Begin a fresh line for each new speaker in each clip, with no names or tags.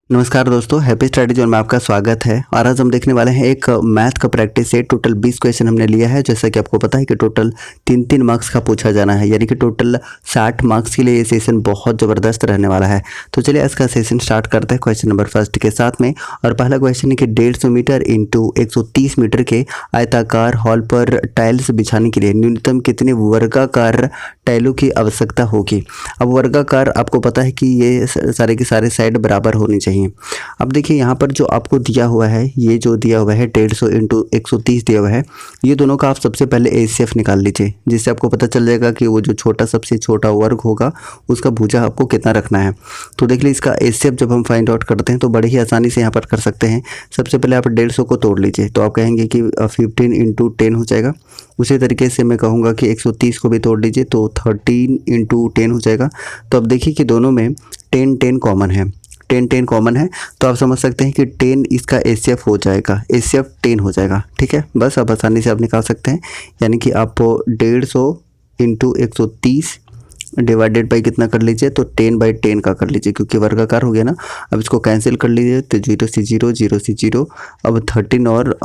नमस्कार दोस्तों, happy study zone में आपका स्वागत है। और आज हम देखने वाले हैं एक मैथ का प्रैक्टिस है। टोटल 20 क्वेश्चन हमने लिया है। जैसा कि आपको पता है कि टोटल 3-3 मार्क्स का पूछा जाना है, यानी कि टोटल 60 मार्क्स के लिए ये सेशन बहुत ज़बरदस्त रहने वाला है। तो चलिए आज का सेशन स्टार्ट करते हैं क्वेश्चन नंबर फर्स्ट के साथ में। और पहला क्वेश्चन है कि 150 मीटर इंटू 130 मीटर के आयताकार हॉल पर टाइल्स बिछाने के लिए न्यूनतम कितने वर्गाकार टाइलों की आवश्यकता होगी। अब वर्गाकार आपको पता है कि ये सारे के सारे साइड बराबर होनी चाहिए। अब देखिए यहाँ पर जो आपको दिया हुआ है, ये जो दिया हुआ है 150 इंटू 130 दिया हुआ है, ये दोनों का आप सबसे पहले एचसीएफ निकाल लीजिए, जिससे आपको पता चल जाएगा कि वो जो छोटा सबसे छोटा वर्ग होगा उसका भुजा आपको कितना रखना है। तो देख लीजिए इसका एचसीएफ जब हम फाइंड आउट करते हैं तो बड़े ही आसानी से यहाँ पर कर सकते हैं। सबसे पहले आप 150 को तोड़ लीजिए, तो आप कहेंगे कि 15 इंटू 10 हो जाएगा। उसी तरीके से मैं कहूँगा कि 130 को भी तोड़ लीजिए, तो 13 इंटू 10 हो जाएगा। तो अब देखिए कि दोनों में 10 कॉमन है, 10 कॉमन है, तो आप समझ सकते हैं कि 10 इसका एचसीएफ हो जाएगा, एचसीएफ 10 हो जाएगा। ठीक है, बस आप आसानी से आप निकाल सकते हैं। यानी कि आप 150 इंटू 130 डिवाइडेड बाई कितना कर लीजिए, तो 10/10 का कर लीजिए, क्योंकि वर्गाकार हो गया ना। अब इसको कैंसिल कर लीजिए, तो 0 से 0, 0 से 0। अब 13 और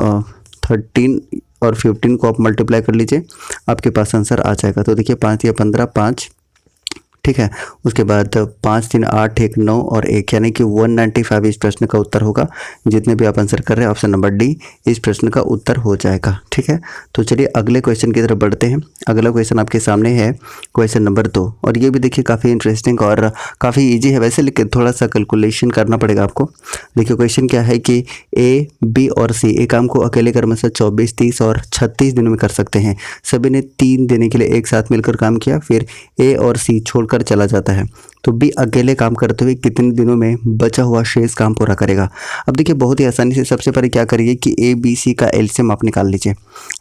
15 को आप मल्टीप्लाई कर लीजिए, आपके पास आंसर आ जाएगा। तो देखिए 5 या 15, 5, ठीक है। उसके बाद 5 3 8 1 9 और 1, यानी कि 195 इस प्रश्न का उत्तर होगा। जितने भी आप आंसर कर रहे हैं, ऑप्शन नंबर डी इस प्रश्न का उत्तर हो जाएगा। ठीक है, तो चलिए अगले क्वेश्चन की तरफ बढ़ते हैं। अगला क्वेश्चन आपके सामने है क्वेश्चन नंबर 2, और ये भी देखिए काफ़ी इंटरेस्टिंग और काफ़ी ईजी है वैसे, लेकिन थोड़ा सा कैलकुलेशन करना पड़ेगा आपको। देखिए क्वेश्चन क्या है कि ए, बी और सी एक काम को अकेले क्रमशः 24, 30 और 36 दिनों में कर सकते हैं। सभी ने 3 दिन के लिए एक साथ मिलकर काम किया, फिर ए और सी छोड़कर चला जाता है, तो बी अकेले काम करते हुए कितने दिनों में बचा हुआ शेष काम पूरा करेगा। अब देखिए बहुत ही आसानी से सबसे पहले क्या करिए कि ए बी सी का एलसीएम आप निकाल लीजिए।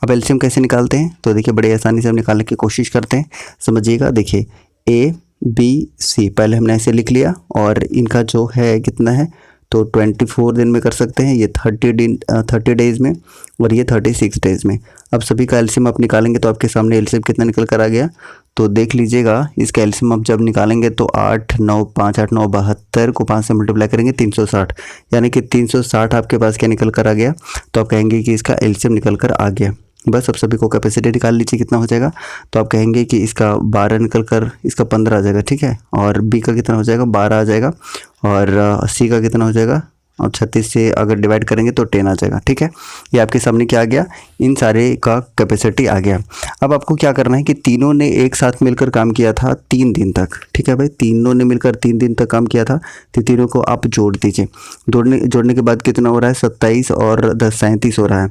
अब एलसीएम कैसे निकालते हैं, तो देखिए बड़े आसानी से हम निकालने की कोशिश करते हैं, समझिएगा। देखिए ए बी सी पहले हमने ऐसे लिख लिया, और इनका जो है कितना है, तो 24 दिन में कर सकते हैं, ये 30 डेज में, और ये 36 डेज में। अब सभी का एलसीएम आप निकालेंगे तो आपके सामने एलसीएम कितना निकल कर आ गया, तो देख लीजिएगा। इसका एलसीएम आप जब निकालेंगे तो 8 9 5 8 9 72 को 5 से मल्टीप्लाई करेंगे 360, यानी कि 360 आपके पास क्या निकल कर आ गया, तो आप कहेंगे कि इसका एलसीएम निकल कर आ गया। बस अब सभी को कैपेसिटी निकाल लीजिए कितना हो जाएगा, तो आप कहेंगे कि इसका 12 निकल कर इसका 15 आ जाएगा। ठीक है, और बी का कितना हो जाएगा, 12 आ जाएगा, और सी का कितना हो जाएगा, और 36 से अगर डिवाइड करेंगे तो 10 आ जाएगा। ठीक है, ये आपके सामने क्या आ गया, इन सारे का कैपेसिटी आ गया। अब आपको क्या करना है कि तीनों ने एक साथ मिलकर काम किया था 3 दिन तक। ठीक है भाई, तीनों ने मिलकर 3 दिन तक काम किया था, तो तीनों को आप जोड़ दीजिए। जोड़ने के बाद कितना हो रहा है, 27 और 10 37 हो रहा है।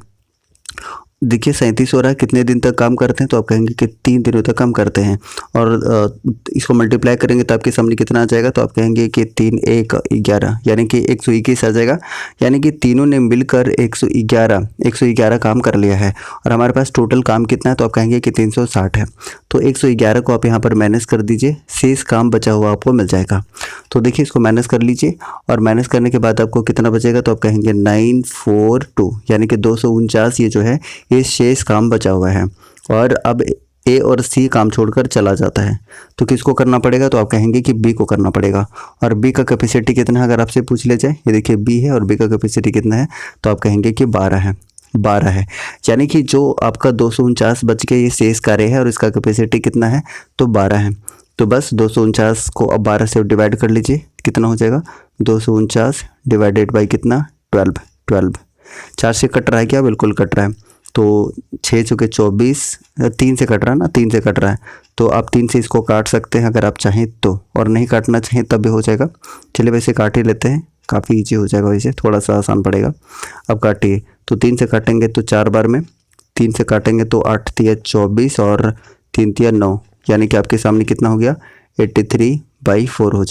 देखिए 37 हो रहा है, कितने दिन तक काम करते हैं, तो आप कहेंगे कि 3 दिनों तक काम करते हैं, और इसको मल्टीप्लाई करेंगे तो आपके सामने कितना आ जाएगा, तो आप कहेंगे कि 3 1 11, यानी कि 121 आ जाएगा। यानी कि तीनों ने मिलकर 111 काम कर लिया है, और हमारे पास टोटल काम कितना है, तो आप कहेंगे कि 360 है। तो 111 को आप यहाँ पर माइनस कर दीजिए, शेष काम बचा हुआ आपको मिल जाएगा। तो देखिए इसको माइनस कर लीजिए, और माइनस करने के बाद आपको कितना बचेगा, तो आप कहेंगे 942, यानी कि 249 ये जो है ये शेष काम बचा हुआ है। और अब ए और सी काम छोड़कर चला जाता है, तो किसको करना पड़ेगा, तो आप कहेंगे कि बी को करना पड़ेगा। और बी का कैपेसिटी कितना है अगर आपसे पूछ लिया जाए, ये देखिए बी है और बी का कैपेसिटी कितना है, तो आप कहेंगे कि 12 है, 12 है। यानी कि जो आपका 249 बच के ये शेष कार्य है, और इसका कैपेसिटी कितना है, तो 12 है। तो बस 249 को अब 12 से डिवाइड कर लीजिए, कितना हो जाएगा, 249 डिवाइडेड बाई कितना, 12। 4 से कट रहा है क्या, बिल्कुल कट रहा है। तो 6 चुके 24, 3 से कट रहा है ना, 3 से कट रहा है, तो आप 3 से इसको काट सकते हैं अगर आप चाहें तो, और नहीं काटना चाहें तब भी हो जाएगा। चलिए वैसे काट ही लेते हैं, काफ़ी ईजी हो जाएगा, वैसे थोड़ा सा आसान पड़ेगा। अब काटिए, तो 3 से काटेंगे तो 4 बार में, 3 से काटेंगे तो 8 तिया 24 और 3 तिया 9, यानी कि आपके सामने कितना हो गया, 83/4 हो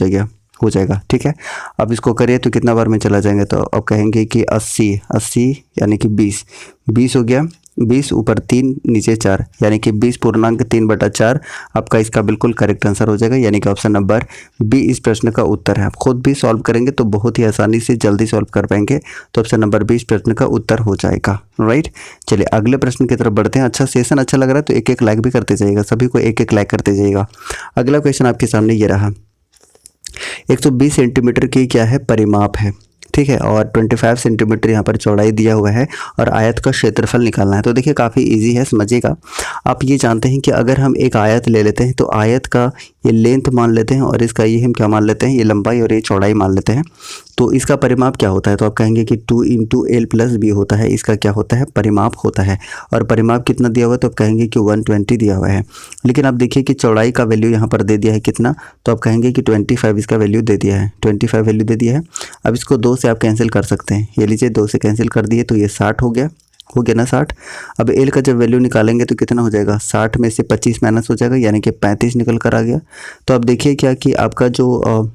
जाएगा। ठीक है, अब इसको करिए तो कितना बार में चला जाएंगे, तो अब कहेंगे कि 80 यानी कि 20 हो गया, 20 ऊपर 3 नीचे 4, यानी कि 20.3/4 आपका इसका बिल्कुल करेक्ट आंसर हो जाएगा, यानी कि ऑप्शन नंबर बी इस प्रश्न का उत्तर है। आप खुद भी सॉल्व करेंगे तो बहुत ही आसानी से जल्दी सॉल्व कर पाएंगे, तो ऑप्शन नंबर बी इस प्रश्न का उत्तर हो जाएगा। राइट, चलिए अगले प्रश्न की तरफ बढ़ते हैं। अच्छा सेशन अच्छा लग रहा है तो एक लाइक भी करते जाइएगा, सभी को एक लाइक करते जाइएगा। अगला क्वेश्चन आपके सामने ये रहा, 120 सेंटीमीटर की क्या है परिमाप है, ठीक है, और 25 सेंटीमीटर यहाँ पर चौड़ाई दिया हुआ है और आयत का क्षेत्रफल निकालना है। तो देखिए काफ़ी इजी है, समझिएगा। आप ये जानते हैं कि अगर हम एक आयत ले लेते हैं तो आयत का ये लेंथ मान लेते हैं और इसका ये हम क्या मान लेते हैं, ये लंबाई और ये चौड़ाई मान लेते हैं। तो इसका परिमाप क्या होता है, तो आप कहेंगे कि 2 × L + B होता है, इसका क्या होता है, परिमाप होता है। और परिमाप कितना दिया हुआ है, तो आप कहेंगे कि 120 दिया हुआ है। लेकिन आप देखिए कि चौड़ाई का वैल्यू यहाँ पर दे दिया है कितना, तो आप कहेंगे कि 25 इसका वैल्यू दे दिया है, 25 वैल्यू दे दिया है। अब इसको 2 से आप कैंसिल कर सकते हैं, ये लीजिए 2 से कैंसिल कर दिए तो ये 60 हो गया ना 60। अब एल का जब वैल्यू निकालेंगे तो कितना हो जाएगा, 60 में से 25 माइनस हो जाएगा, यानी कि 35 निकल कर आ गया। तो अब देखिए क्या कि आपका जो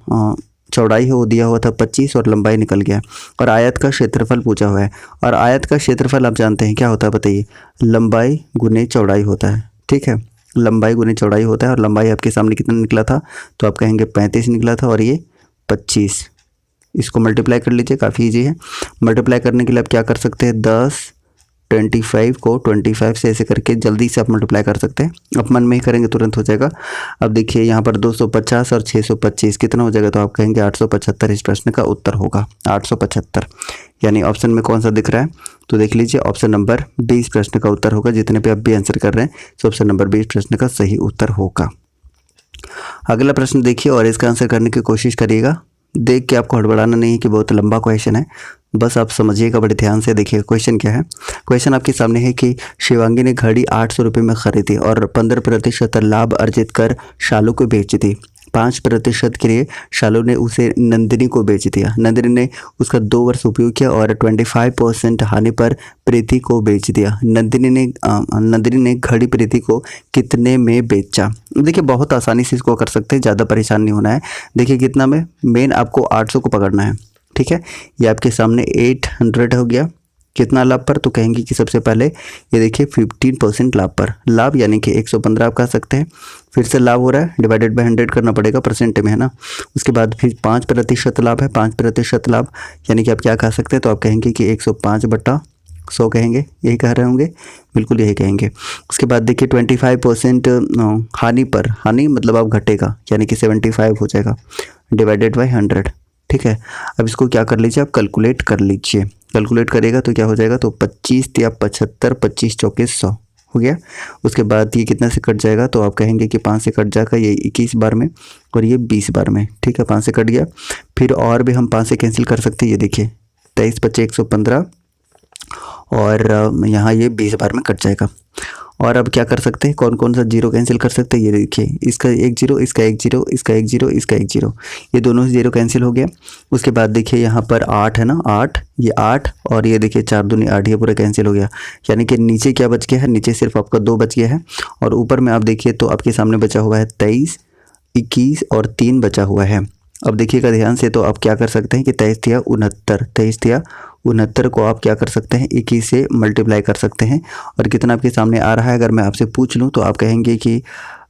चौड़ाई है वो दिया हुआ था 25 और लंबाई निकल गया, और आयत का क्षेत्रफल पूछा हुआ है। और आयत का क्षेत्रफल आप जानते हैं क्या होता है, बताइए, लंबाई गुने चौड़ाई होता है। ठीक है, लंबाई गुने चौड़ाई होता है, और लंबाई आपके सामने कितना निकला था, तो आप कहेंगे 35 निकला था और ये 25। इसको मल्टीप्लाई कर लीजिए, काफ़ी ईजी है। मल्टीप्लाई करने के लिए आप क्या कर सकते हैं, 10 25 को 25 से ऐसे करके जल्दी से आप मल्टीप्लाई कर सकते हैं, आप मन में ही करेंगे तुरंत हो जाएगा। अब देखिए यहाँ पर 250 और 625 कितना हो जाएगा, तो आप कहेंगे 875 इस प्रश्न का उत्तर होगा, 875। यानी ऑप्शन में कौन सा दिख रहा है, तो देख लीजिए ऑप्शन नंबर 20 प्रश्न का उत्तर होगा। जितने पे आप भी आंसर कर रहे हैं तो ऑप्शन नंबर 20 प्रश्न का सही उत्तर होगा। अगला प्रश्न देखिए और इसका आंसर करने की कोशिश करिएगा। देख के आपको हड़बड़ाना नहीं है कि बहुत लंबा क्वेश्चन है, बस आप समझिएगा बड़े ध्यान से। देखिए क्वेश्चन क्या है, क्वेश्चन आपके सामने है कि शिवांगी ने घड़ी 800 रुपये में खरीदी और 15% लाभ अर्जित कर शालू को बेच दी। 5% के लिए शालू ने उसे नंदिनी को बेच दिया। नंदिनी ने उसका 2 वर्ष उपयोग किया और 25% हानि पर प्रीति को बेच दिया। नंदिनी ने घड़ी प्रीति को कितने में बेचा। देखिए बहुत आसानी से इसको कर सकते हैं, ज़्यादा परेशान नहीं होना है। देखिए कितना में, मेन आपको 800 को पकड़ना है। ठीक है, ये आपके सामने 800 हो गया, कितना लाभ पर, तो कहेंगे कि सबसे पहले ये देखिए 15% लाभ पर, लाभ यानी कि 115 आप कह सकते हैं। फिर से लाभ हो रहा है, डिवाइडेड बाय 100 करना पड़ेगा, परसेंट में है ना। उसके बाद फिर 5% लाभ है, 5% लाभ यानी कि आप क्या कह सकते हैं, तो आप कहेंगे कि 105/100 कहेंगे, यही कह रहे होंगे, बिल्कुल यही कहेंगे। उसके बाद देखिए 25% हानि पर, हानि मतलब आप घटेगा, यानी कि 75 हो जाएगा, डिवाइडेड बाय 100। ठीक है, अब इसको क्या कर लीजिए, आप कैलकुलेट कर लीजिए। कैलकुलेट करेगा तो क्या हो जाएगा, तो 25 या 75, 25 चौके 100 हो गया। उसके बाद ये कितना से कट जाएगा, तो आप कहेंगे कि 5 से कट जाएगा, ये 21 बार में और ये 20 बार में। ठीक है, 5 से कट गया। फिर और भी हम 5 से कैंसिल कर सकते हैं, ये देखिए 23 × 5 = 115 और यहाँ ये 20 बार में कट जाएगा। और अब क्या कर सकते हैं, कौन कौन सा जीरो कैंसिल कर सकते हैं, ये देखिए इसका 1 0, इसका 1 0, इसका 1 0, इसका 1 0, ये दोनों जीरो कैंसिल हो गया। उसके बाद देखिए यहाँ पर 8 है ना, 8, ये 8 और ये देखिए 4 दूनी 8, ये पूरा कैंसिल हो गया। यानी कि नीचे क्या बच गया है, नीचे सिर्फ आपका 2 बच गया है, और ऊपर में आप देखिए तो आपके सामने बचा हुआ है 23, 21 और 3 बचा हुआ है। अब देखिएगा ध्यान से, तो आप क्या कर सकते हैं कि 23 या 69, 23 या 69 को आप क्या कर सकते हैं, 21 से मल्टीप्लाई कर सकते हैं। और कितना आपके सामने आ रहा है, अगर मैं आपसे पूछ लूँ तो आप कहेंगे कि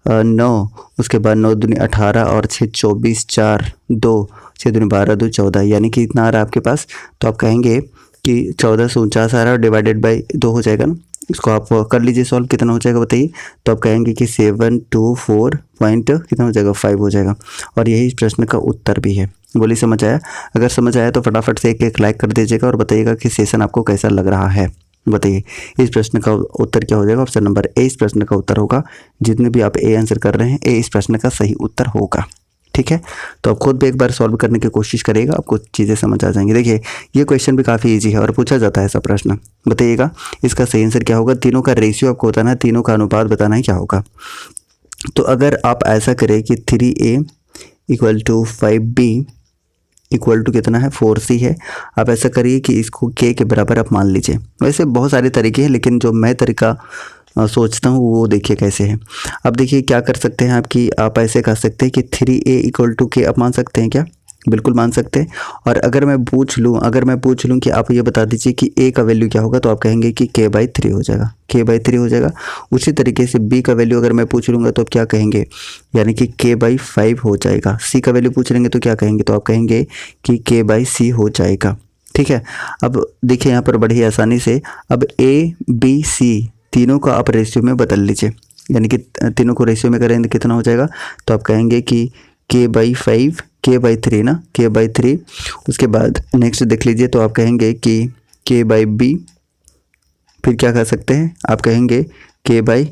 9, उसके बाद 9 दूनी 18 और 6 24, 4 2, 6 दूनी 12, 2 14, यानी कि इतना आ रहा है आपके पास। तो आप कहेंगे कि 1449 आ रहा है, डिवाइडेड बाई 2 हो जाएगा ना। इसको आप कर लीजिए सॉल्व, कितना हो जाएगा बताइए। तो आप कहेंगे कि 724 पॉइंट कितना हो जाएगा, 5 हो जाएगा। और यही इस प्रश्न का उत्तर भी है। बोलिए समझ आया? अगर समझ आया तो फटाफट से एक लाइक कर दीजिएगा और बताइएगा कि सेशन आपको कैसा लग रहा है। बताइए इस प्रश्न का उत्तर क्या हो जाएगा। ऑप्शन नंबर ए इस प्रश्न का उत्तर होगा। जितने भी आप ए आंसर कर रहे हैं, ए इस प्रश्न का सही उत्तर होगा। ठीक है, तो आप खुद भी एक बार सॉल्व करने की कोशिश करिएगा, आपको चीज़ें समझ आ जाएंगी। देखिए ये क्वेश्चन भी काफ़ी इजी है और पूछा जाता है ऐसा प्रश्न। बताइएगा इसका सही आंसर क्या होगा। तीनों का रेशियो आपको बताना है, तीनों का अनुपात बताना है क्या होगा। तो अगर आप ऐसा करें कि 3a = 5b = कितना है, 4c है। आप ऐसा करिए कि इसको k के बराबर आप मान लीजिए। वैसे बहुत सारे तरीके हैं, लेकिन जो मैं तरीका सोचता हूँ वो देखिए कैसे है। अब देखिए क्या कर सकते हैं आप ऐसे कर सकते हैं कि 3a = k आप मान सकते हैं क्या, बिल्कुल मान सकते हैं। और अगर मैं पूछ लूँ कि आप ये बता दीजिए कि a का वैल्यू क्या होगा, तो आप कहेंगे कि k/3 हो जाएगा, k/3 हो जाएगा। उसी तरीके से b का वैल्यू अगर मैं पूछ लूँगा तो आप क्या कहेंगे, यानी कि k/5 हो जाएगा। c का वैल्यू पूछ लेंगे तो क्या कहेंगे, तो आप कहेंगे कि k/c हो जाएगा। ठीक है, अब देखिए यहाँ पर बड़ी आसानी से अब a b c तीनों का आप रेशियो में बदल लीजिए, यानी कि तीनों को रेशियो में करेंगे कितना हो जाएगा, तो आप कहेंगे कि k/5 k/3 ना, k/3। उसके बाद नेक्स्ट देख लीजिए, तो आप कहेंगे कि k/b, फिर क्या कर सकते हैं, आप कहेंगे k/b,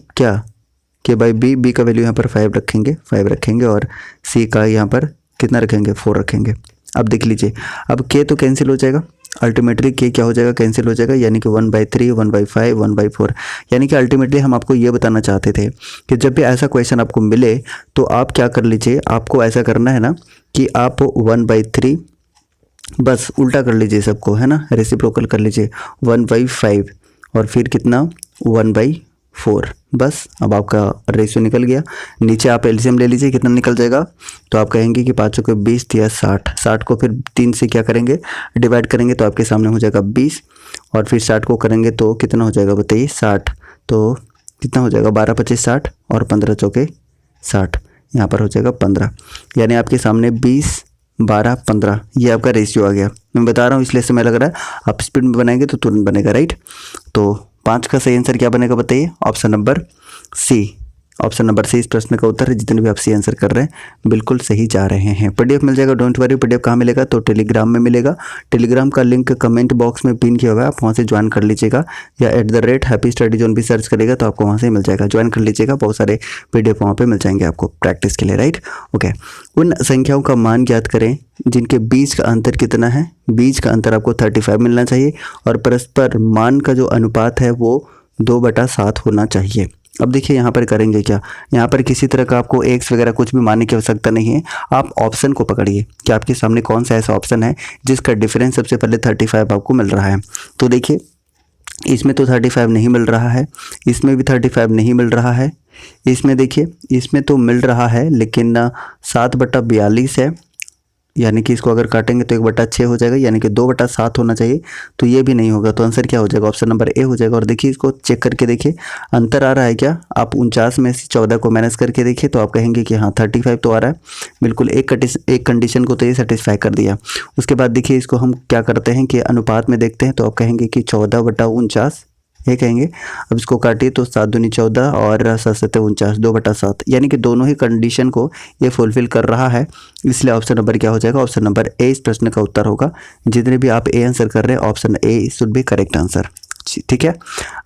b का वैल्यू यहाँ पर 5 रखेंगे और c का यहाँ पर कितना रखेंगे, 4 रखेंगे। अब देख लीजिए, अब k तो कैंसिल हो जाएगा, अल्टीमेटली k क्या हो जाएगा, कैंसिल हो जाएगा, यानी कि 1/3, 1/5, 1/4। यानी कि अल्टीमेटली हम आपको ये बताना चाहते थे कि जब भी ऐसा क्वेश्चन आपको मिले तो आप क्या कर लीजिए, आपको ऐसा करना है ना कि आप 1/3 बस उल्टा कर लीजिए सबको, है ना, रेसिप्रोकल कर लीजिए, 1/5 और फिर कितना 1/4। बस अब आपका रेशियो निकल गया। नीचे आप एलसीएम ले लीजिए, कितना निकल जाएगा, तो आप कहेंगे कि 5 को 20 या 60 को फिर 3 से क्या करेंगे, डिवाइड करेंगे, तो आपके सामने हो जाएगा 20 और फिर 60 को करेंगे तो कितना हो जाएगा बताइए, 60। तो कितना हो जाएगा, 12 25 60 और 15 चौके 60, यहाँ पर हो जाएगा 15। यानी आपके सामने 20 12 15 ये आपका रेशियो आ गया। मैं बता रहा हूँ इसलिए समय लग रहा है, आप स्पीड में बनाएंगे तो तुरंत बनेगा, राइट। तो 5 का सही आंसर क्या बनेगा बताइए, option number C. Option number C इस प्रश्न का उत्तर है। जितने भी आप सी आंसर कर रहे हैं बिल्कुल सही जा रहे हैं। पीडीएफ मिल जाएगा, डोंट वरी। पीडीएफ कहाँ मिलेगा, तो टेलीग्राम में मिलेगा। टेलीग्राम का लिंक कमेंट बॉक्स में पिन किया हुआ है, आप वहाँ से ज्वाइन कर लीजिएगा, या @हैप्पी स्टडी जोन भी सर्च करेगा तो आपको वहाँ से मिल जाएगा, ज्वाइन कर लीजिएगा। बहुत सारे पीडीएफ वहाँ पे मिल जाएंगे आपको प्रैक्टिस के लिए, राइट। ओके, उन संख्याओं का मान ज्ञात करें जिनके बीच का अंतर कितना है। बीच का अंतर आपको 35 मिलना चाहिए और परस्पर मान का जो अनुपात है वो 2/7 होना चाहिए। अब देखिए यहाँ पर करेंगे क्या, यहाँ पर किसी तरह का आपको एक्स वगैरह कुछ भी मानने की आवश्यकता नहीं है। आप ऑप्शन को पकड़िए कि आपके सामने कौन सा ऐसा ऑप्शन है जिसका डिफरेंस सबसे पहले 35 आपको मिल रहा है। तो देखिए इसमें तो 35 नहीं मिल रहा है, इसमें भी 35 नहीं मिल रहा है, इसमें देखिए इसमें तो मिल रहा है लेकिन 7/42 है, यानी कि इसको अगर काटेंगे तो 1/6 हो जाएगा, यानी कि 2/7 होना चाहिए, तो ये भी नहीं होगा। तो आंसर क्या हो जाएगा, ऑप्शन नंबर ए हो जाएगा। और देखिए इसको चेक करके देखिए अंतर आ रहा है क्या, आप 49 में से 14 को माइनस करके देखिए तो आप कहेंगे कि हाँ 35 तो आ रहा है। बिल्कुल एक कंडीशन को तो ये सेटिस्फाई कर दिया। उसके बाद देखिए इसको हम क्या करते हैं कि अनुपात में देखते हैं, तो आप कहेंगे कि 14/49 ये कहेंगे। अब इसको काटिए तो 7 दूनी 14 और 7 7 49, 2/7, यानी कि दोनों ही कंडीशन को ये फुलफिल कर रहा है, इसलिए ऑप्शन नंबर क्या हो जाएगा, ऑप्शन नंबर ए इस प्रश्न का उत्तर होगा। जितने भी आप ए आंसर कर रहे हैं option A should be correct answer, ठीक है।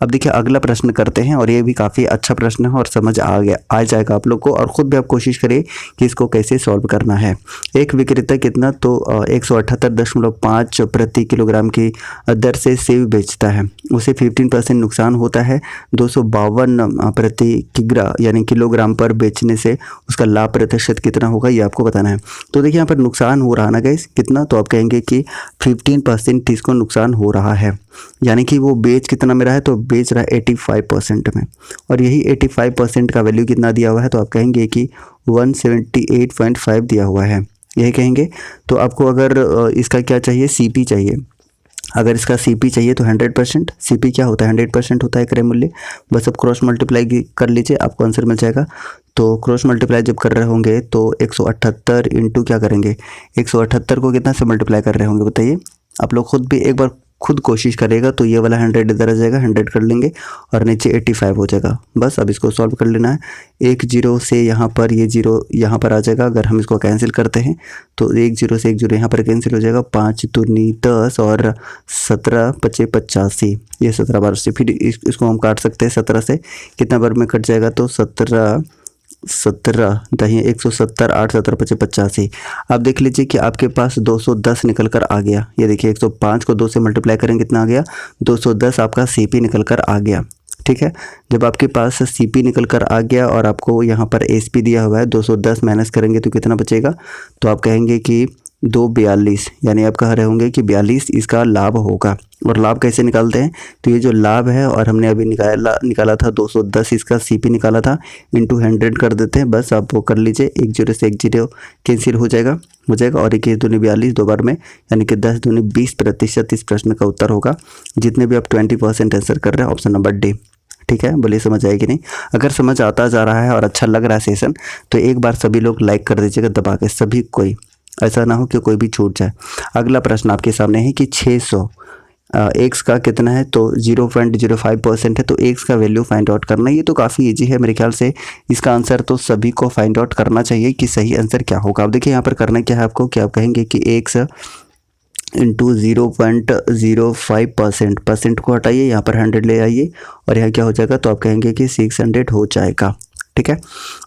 अब देखिए अगला प्रश्न करते हैं, और ये भी काफ़ी अच्छा प्रश्न है और समझ आ जाएगा आप लोग को, और ख़ुद भी आप कोशिश करिए कि इसको कैसे सॉल्व करना है। एक विक्रेता कितना, तो 178.5 प्रति किलोग्राम की दर से सेब बेचता है, उसे 15% नुकसान होता है। 252 प्रति किग्रा यानी किलोग्राम पर बेचने से उसका लाभ प्रतिशत कितना होगा, ये आपको बताना है। तो देखिए यहाँ पर नुकसान हो रहा ना गाइस कितना, तो आप कहेंगे कि 15% इसको नुकसान हो रहा है, यानी कि वो बेच कितना में रहा है, तो बेच रहा है 85% में, और यही 85% का वैल्यू कितना दिया हुआ है, तो आप कहेंगे कि 178.5 दिया हुआ है, यही कहेंगे। तो आपको अगर इसका क्या चाहिए, सीपी चाहिए। अगर इसका सीपी चाहिए तो 100%, सीपी क्या होता है, 100% होता है क्रय मूल्य। बस अब क्रॉस मल्टीप्लाई कर लीजिए, आपको आंसर मिल जाएगा। तो क्रॉस मल्टीप्लाई जब कर रहे होंगे तो 178 इंटू क्या करेंगे, 178 को कितना से मल्टीप्लाई कर रहे होंगे बताइए। आप लोग खुद भी एक बार खुद कोशिश करेगा तो ये वाला 100 इधर आ जाएगा, 100 कर लेंगे और नीचे 85 हो जाएगा। बस अब इसको सॉल्व कर लेना है। 1 0 से यहाँ पर ये 0 यहाँ पर आ जाएगा। अगर हम इसको कैंसिल करते हैं तो 1 0 से 1 0 यहाँ पर कैंसिल हो जाएगा। 5 दूनी 10 और 17 5 85, ये 17 बार से फिर इसको हम काट सकते हैं 17 से, कितना बार में कट जाएगा, तो 17 दही 170 8 17 5 85। आप देख लीजिए कि आपके पास 210 निकल कर आ गया। ये देखिए 105 को 2 से मल्टीप्लाई करेंगे कितना आ गया, 210 आपका सीपी निकल कर आ गया, ठीक है। जब आपके पास सीपी निकल कर आ गया और आपको यहाँ पर एसपी दिया हुआ है, 210 माइनस करेंगे तो कितना बचेगा, तो आप कहेंगे कि 242, यानी आप कह रहे होंगे कि 42 इसका लाभ होगा। और लाभ कैसे निकालते हैं, तो ये जो लाभ है और हमने अभी निकाला था 210 इसका सीपी निकाला था, इंटू 100 कर देते हैं। बस आप वो कर लीजिए, 1 0 से 1 0 कैंसिल हो जाएगा और 21 दूनी 42 दो बार में, यानी कि 10 दूनी 20% इस प्रश्न का उत्तर होगा। जितने भी आप 20% आंसर कर रहे हैं ऑप्शन नंबर डी, ठीक है। बोलिए समझ आएगी नहीं। अगर समझ आता जा रहा है और अच्छा लग रहा है सेशन, तो एक बार सभी लोग लाइक कर दीजिएगा दबा के, सभी कोई, ऐसा ना हो कि कोई भी छूट जाए। अगला प्रश्न आपके सामने है कि 600 एक्स का कितना है तो 0.05% है, तो एक्स का वैल्यू फाइंड आउट करना। ये तो काफ़ी इजी है मेरे ख्याल से, इसका आंसर तो सभी को फाइंड आउट करना चाहिए कि सही आंसर क्या होगा। अब देखिए यहाँ पर करना क्या है आपको, कि आप कहेंगे कि एक्स इंटू 0.05%, परसेंट को हटाइए, यहाँ पर 100 ले आइए और यहाँ क्या हो जाएगा, तो आप कहेंगे कि 600 हो जाएगा। ठीक है,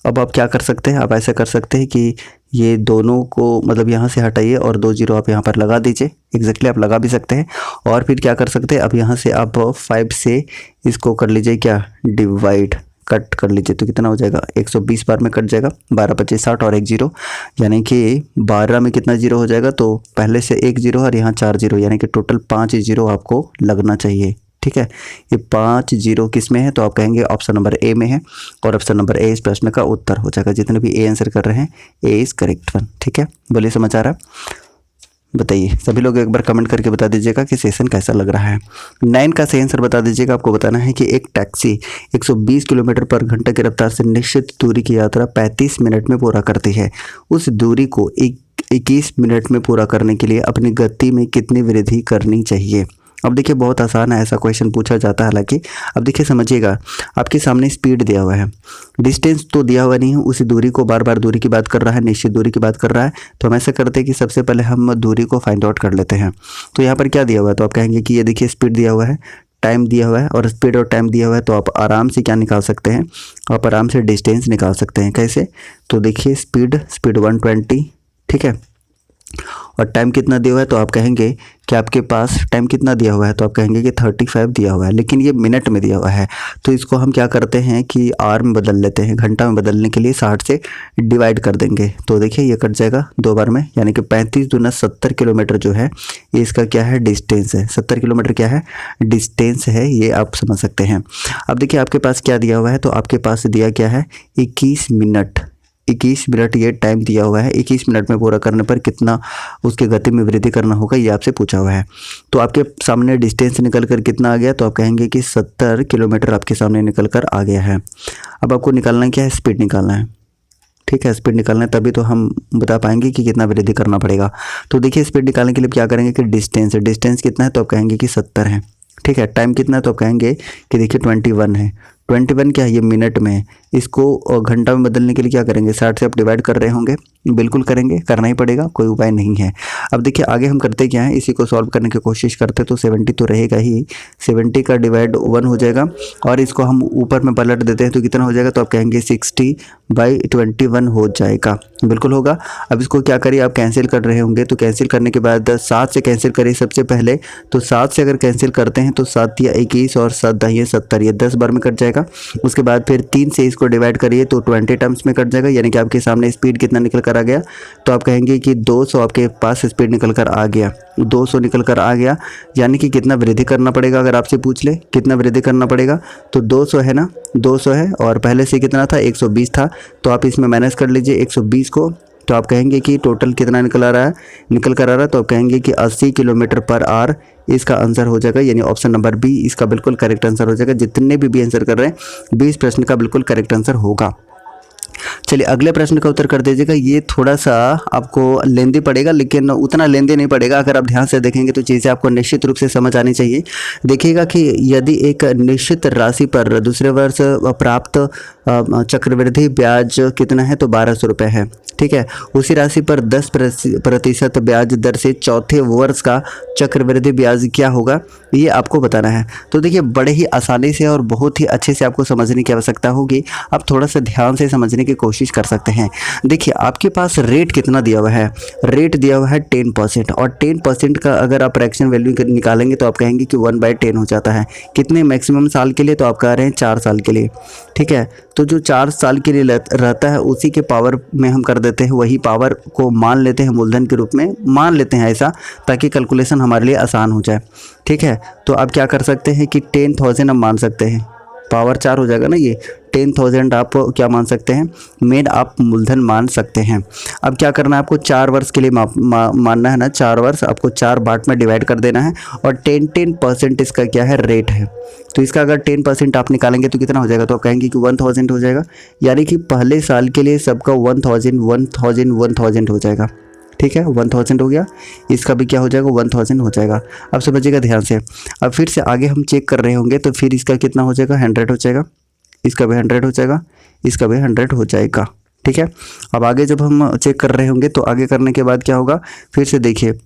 अब आप क्या कर सकते हैं, आप ऐसा कर सकते हैं कि ये दोनों को मतलब यहाँ से हटाइए और 2 जीरो आप यहाँ पर लगा दीजिए। एग्जैक्टली आप लगा भी सकते हैं। और फिर क्या कर सकते हैं, अब यहाँ से आप 5 से इसको कर लीजिए क्या, डिवाइड, कट कर लीजिए, तो कितना हो जाएगा, 120 बार में कट जाएगा, 12 25 60 और 1 जीरो, यानी कि 12 में कितना जीरो हो जाएगा, तो पहले से 1 जीरो और यहाँ 4 जीरो, यानी कि टोटल 5 जीरो आपको लगना चाहिए। ठीक है, ये 5 जीरो किस में है, तो आप कहेंगे ऑप्शन नंबर ए में है, और ऑप्शन नंबर ए इस प्रश्न का उत्तर हो जाएगा। जितने भी ए आंसर कर रहे हैं, ए इज करेक्ट वन। ठीक है, बोलिए समझ आ रहा, बताइए सभी लोग, एक बार कमेंट करके बता दीजिएगा कि सेशन कैसा लग रहा है। 9 का सही आंसर बता दीजिएगा। आपको बताना है कि एक टैक्सी 120 किलोमीटर पर घंटे की रफ्तार से निश्चित दूरी की यात्रा 35 मिनट में पूरा करती है। उस दूरी को 21 मिनट में पूरा करने के लिए अपनी गति में कितनी वृद्धि करनी चाहिए। अब देखिए बहुत आसान है, ऐसा क्वेश्चन पूछा जाता है हालांकि। अब देखिए समझिएगा, आपके सामने स्पीड दिया हुआ है, डिस्टेंस तो दिया हुआ नहीं है, उसी दूरी को बार बार दूरी की बात कर रहा है, निश्चित दूरी की बात कर रहा है। तो हम ऐसा करते हैं कि सबसे पहले हम दूरी को फाइंड आउट कर लेते हैं। तो यहाँ पर क्या दिया हुआ है, तो आप कहेंगे कि ये देखिए स्पीड दिया हुआ है, टाइम दिया हुआ है, और स्पीड और टाइम दिया हुआ है, तो आप आराम से क्या निकाल सकते हैं, आप आराम से डिस्टेंस निकाल सकते हैं। कैसे, तो देखिए स्पीड 120, ठीक है, और टाइम कितना दिया हुआ है, तो आप कहेंगे कि आपके पास टाइम कितना दिया हुआ है, तो आप कहेंगे कि 35 दिया हुआ है, लेकिन ये मिनट में दिया हुआ है। तो इसको हम क्या करते हैं कि आवर में बदल लेते हैं, घंटा में बदलने के लिए 60 से डिवाइड कर देंगे। तो देखिए ये कट जाएगा 2 बार में, यानी कि 35 दूना 70 किलोमीटर जो है ये इसका क्या है, डिस्टेंस है। 70 किलोमीटर क्या है, डिस्टेंस है, ये आप समझ सकते हैं। अब देखिए आपके पास क्या दिया हुआ है, तो आपके पास दिया क्या है, 21 मिनट, 21 मिनट ये टाइम दिया हुआ है। 21 मिनट में पूरा करने पर कितना उसके गति में वृद्धि करना होगा, ये आपसे पूछा हुआ है। तो आपके सामने डिस्टेंस निकल कर कितना आ गया, तो आप कहेंगे कि 70 किलोमीटर आपके सामने निकल कर आ गया है। अब आपको निकालना क्या है, स्पीड निकालना है। ठीक है, स्पीड निकालना है, तभी तो हम बता पाएंगे कि कितना वृद्धि करना पड़ेगा। तो देखिए स्पीड निकालने के लिए क्या करेंगे कि डिस्टेंस है, डिस्टेंस कितना है, तो आप कहेंगे कि 70 है। ठीक है, टाइम कितना है, तो आप कहेंगे कि देखिए 21 है। 21 क्या है, ये मिनट में है। इसको घंटा में बदलने के लिए क्या करेंगे, 60 से आप डिवाइड कर रहे होंगे, बिल्कुल करेंगे, करना ही पड़ेगा, कोई उपाय नहीं है। अब देखिए आगे हम करते क्या है, इसी को सॉल्व करने की कोशिश करते, तो 70 तो रहेगा ही, 70 का डिवाइड 1 हो जाएगा, और इसको हम ऊपर में पलट देते हैं तो कितना हो जाएगा, तो आप कहेंगे 60/21 हो जाएगा, बिल्कुल होगा। अब इसको क्या करिए, आप कैंसिल कर रहे होंगे, तो कैंसिल करने के बाद 7 से कैंसिल करिए सबसे पहले। तो 7 से अगर कैंसिल करते हैं तो 7 या 21 और 7 10 70, ये 10 बार में कट जाएगा। उसके बाद फिर 3 से इसको डिवाइड करिए तो 20 टर्म्स में कट जाएगा, यानी कि आपके सामने स्पीड कितना निकल कर आ गया, तो आप कहेंगे कि 200 आपके पास स्पीड निकल कर आ गया, 200 निकल कर आ गया। यानी कि कितना वृद्धि करना पड़ेगा, अगर आपसे पूछ ले कितना वृद्धि करना पड़ेगा, तो 200 है ना, 200 है, और पहले से कितना था, 120 था, तो आप इसमें माइनस कर लीजिए 120 को, तो आप कहेंगे कि टोटल कितना निकल कर आ रहा है, तो आप कहेंगे कि 80 किलोमीटर पर आवर इसका आंसर हो जाएगा, यानी ऑप्शन नंबर बी इसका बिल्कुल करेक्ट आंसर हो जाएगा। जितने भी आंसर कर रहे हैं 20 प्रश्न का बिल्कुल करेक्ट आंसर होगा। चलिए अगले प्रश्न का उत्तर कर दीजिएगा। ये थोड़ा सा आपको लेंदी पड़ेगा, लेकिन उतना लेंदी नहीं पड़ेगा। अगर आप ध्यान से देखेंगे तो चीज़ें आपको निश्चित रूप से समझ आनी चाहिए। देखिएगा कि यदि एक निश्चित राशि पर दूसरे वर्ष प्राप्त चक्रवृद्धि ब्याज कितना है, तो 1200 रुपये है। ठीक है, उसी राशि पर 10% ब्याज दर से चौथे वर्ष का चक्रवृद्धि ब्याज क्या होगा, ये आपको बताना है। तो देखिए बड़े ही आसानी से और बहुत ही अच्छे से आपको समझने की आवश्यकता होगी। आप थोड़ा सा ध्यान से समझने की कोशिश कर सकते हैं। देखिए आपके पास रेट कितना दिया हुआ है, रेट दिया हुआ है 10%, और 10% का अगर आप फ्रैक्शन वैल्यू निकालेंगे तो आप कहेंगे कि 1/10 हो जाता है। कितने मैक्सिमम साल के लिए, तो आप कह रहे हैं 4 साल के लिए। ठीक है, तो जो 4 साल के लिए रहता है उसी के पावर में हम कर देते हैं, वही पावर को मान लेते हैं, मूलधन के रूप में मान लेते हैं ऐसा, ताकि कैलकुलेशन हमारे लिए आसान हो जाए। ठीक है, तो आप क्या कर सकते हैं कि 10,000 हम मान सकते हैं, पावर 4 हो जाएगा ना, ये 10,000 आप क्या मान सकते हैं, मेन आप मूलधन मान सकते हैं। अब क्या करना है आपको, 4 वर्ष के लिए मानना है ना, 4 वर्ष आपको 4 पार्ट में डिवाइड कर देना है, और 10% इसका क्या है, रेट है। तो इसका अगर 10% आप निकालेंगे तो कितना हो जाएगा, तो आप कहेंगे कि 1000 हो जाएगा, यानी कि पहले साल के लिए सबका 1000 हो जाएगा। ठीक है, 1000 हो गया, इसका भी क्या हो जाएगा 1000 हो जाएगा। अब समझिएगा ध्यान से। अब फिर से आगे हम चेक कर रहे होंगे तो फिर इसका कितना हो जाएगा 100 हो जाएगा, इसका भी 100 हो जाएगा, इसका भी 100 हो जाएगा। ठीक है, अब आगे जब हम चेक कर रहे होंगे तो आगे करने के बाद क्या होगा, फिर से देखिए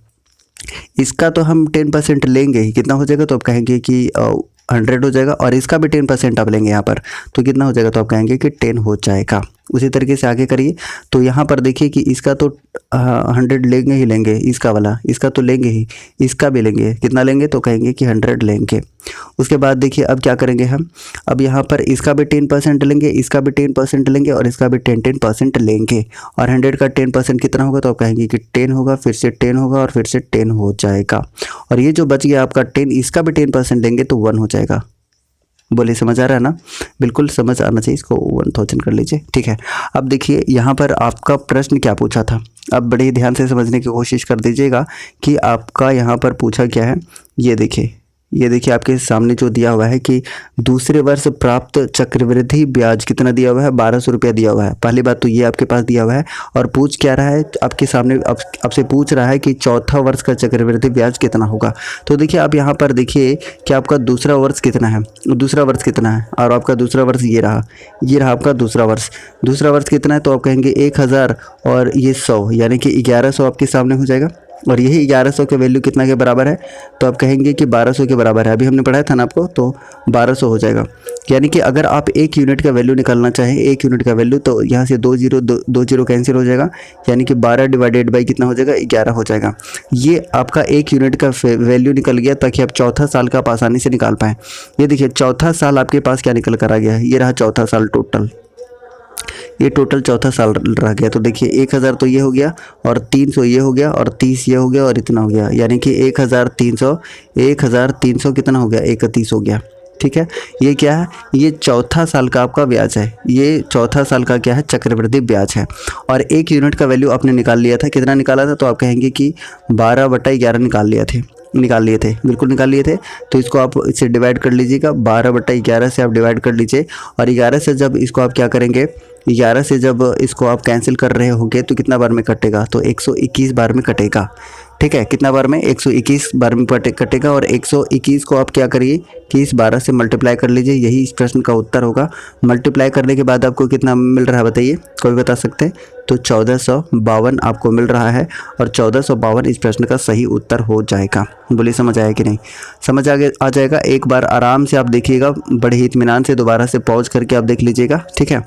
इसका तो हम 10% लेंगे ही, कितना हो जाएगा तो आप कहेंगे कि 100 हो जाएगा, और इसका भी 10% आप लेंगे यहाँ पर तो कितना हो जाएगा तो आप कहेंगे कि 10 हो जाएगा। उसी तरीके से आगे करिए तो यहाँ पर देखिए कि इसका तो 100 लेंगे ही लेंगे, इसका वाला इसका तो लेंगे ही, इसका भी लेंगे, कितना लेंगे तो कहेंगे कि 100 लेंगे। उसके बाद देखिए अब क्या करेंगे हम, अब यहाँ पर इसका भी 10% लेंगे, इसका भी 10% लेंगे और इसका भी 10% लेंगे, और 100 का 10% कितना होगा तो आप कहेंगे कि 10 होगा, फिर से 10 होगा और फिर से 10 हो जाएगा। और ये जो बच गया आपका 10, इसका भी 10% लेंगे तो 1 हो जाएगा। बोलिए समझ आ रहा है ना, बिल्कुल समझ आना चाहिए, इसको 1000 कर लीजिए। ठीक है, अब देखिए यहाँ पर आपका प्रश्न क्या पूछा था, अब बड़े ध्यान से समझने की कोशिश कर दीजिएगा कि आपका यहाँ पर पूछा क्या है। ये देखिए आपके सामने जो दिया हुआ है कि दूसरे वर्ष प्राप्त चक्रवृद्धि ब्याज कितना दिया हुआ है, 1200 रुपया दिया हुआ है। पहली बात तो ये आपके पास दिया हुआ है, और पूछ क्या रहा है आपके सामने, आपसे पूछ रहा है कि चौथा वर्ष का चक्रवृद्धि ब्याज कितना होगा। तो देखिए आप यहाँ पर देखिए कि आपका दूसरा वर्ष कितना है, दूसरा वर्ष कितना है, और आपका दूसरा वर्ष ये रहा आपका दूसरा वर्ष कितना है तो आप कहेंगे 1000 और ये 100 यानी कि 1100 आपके सामने हो जाएगा, और यही 1100 के वैल्यू कितना के बराबर है तो आप कहेंगे कि 1200 के बराबर है। अभी हमने पढ़ाया था ना आपको, तो 1200 हो जाएगा। यानी कि अगर आप 1 यूनिट का वैल्यू निकालना चाहें, 1 यूनिट का वैल्यू, तो यहाँ से 2 जीरो कैंसिल हो जाएगा, यानी कि 12 डिवाइडेड बाई कितना हो जाएगा 11 हो जाएगा। ये आपका 1 यूनिट का वैल्यू निकल गया, ताकि आप चौथा साल का आप आसानी से निकाल पाएँ। ये देखिए चौथा साल आपके पास क्या निकल कर आ गया है, ये रहा चौथा साल टोटल, ये टोटल चौथा साल रह गया। तो देखिए 1000 तो ये हो गया, और 300 ये हो गया, और 30 ये हो गया, और इतना हो गया, यानी कि 1300 कितना हो गया 31 हो गया। ठीक है, ये क्या है, ये चौथा साल का आपका ब्याज है, ये चौथा साल का क्या है चक्रवृद्धि ब्याज है। और 1 यूनिट का वैल्यू आपने निकाल लिया था, कितना निकाला था तो आप कहेंगे कि 12/11 निकाल लिए थे, बिल्कुल निकाल लिए थे। तो इसको आप इससे डिवाइड कर लीजिएगा, 12/11 से आप डिवाइड कर लीजिए, और 11 से जब इसको आप क्या करेंगे, 11 से जब इसको आप कैंसिल कर रहे होंगे तो कितना बार में कटेगा तो 121 बार में कटेगा। ठीक है, कितना बार में 121 बार में कटेगा, और 121 को आप क्या करिए कि इस 12 से मल्टीप्लाई कर लीजिए, यही इस प्रश्न का उत्तर होगा। मल्टीप्लाई करने के बाद आपको कितना मिल रहा है बताइए, कोई बता सकते हैं? तो 1452 आपको मिल रहा है, और 1452 इस प्रश्न का सही उत्तर हो जाएगा। बोलिए समझ आया कि नहीं? समझ आ जाएगा। एक बार आराम से आप देखिएगा, बड़े ही इत्मीनान से दोबारा से पॉज करके आप देख लीजिएगा। ठीक है,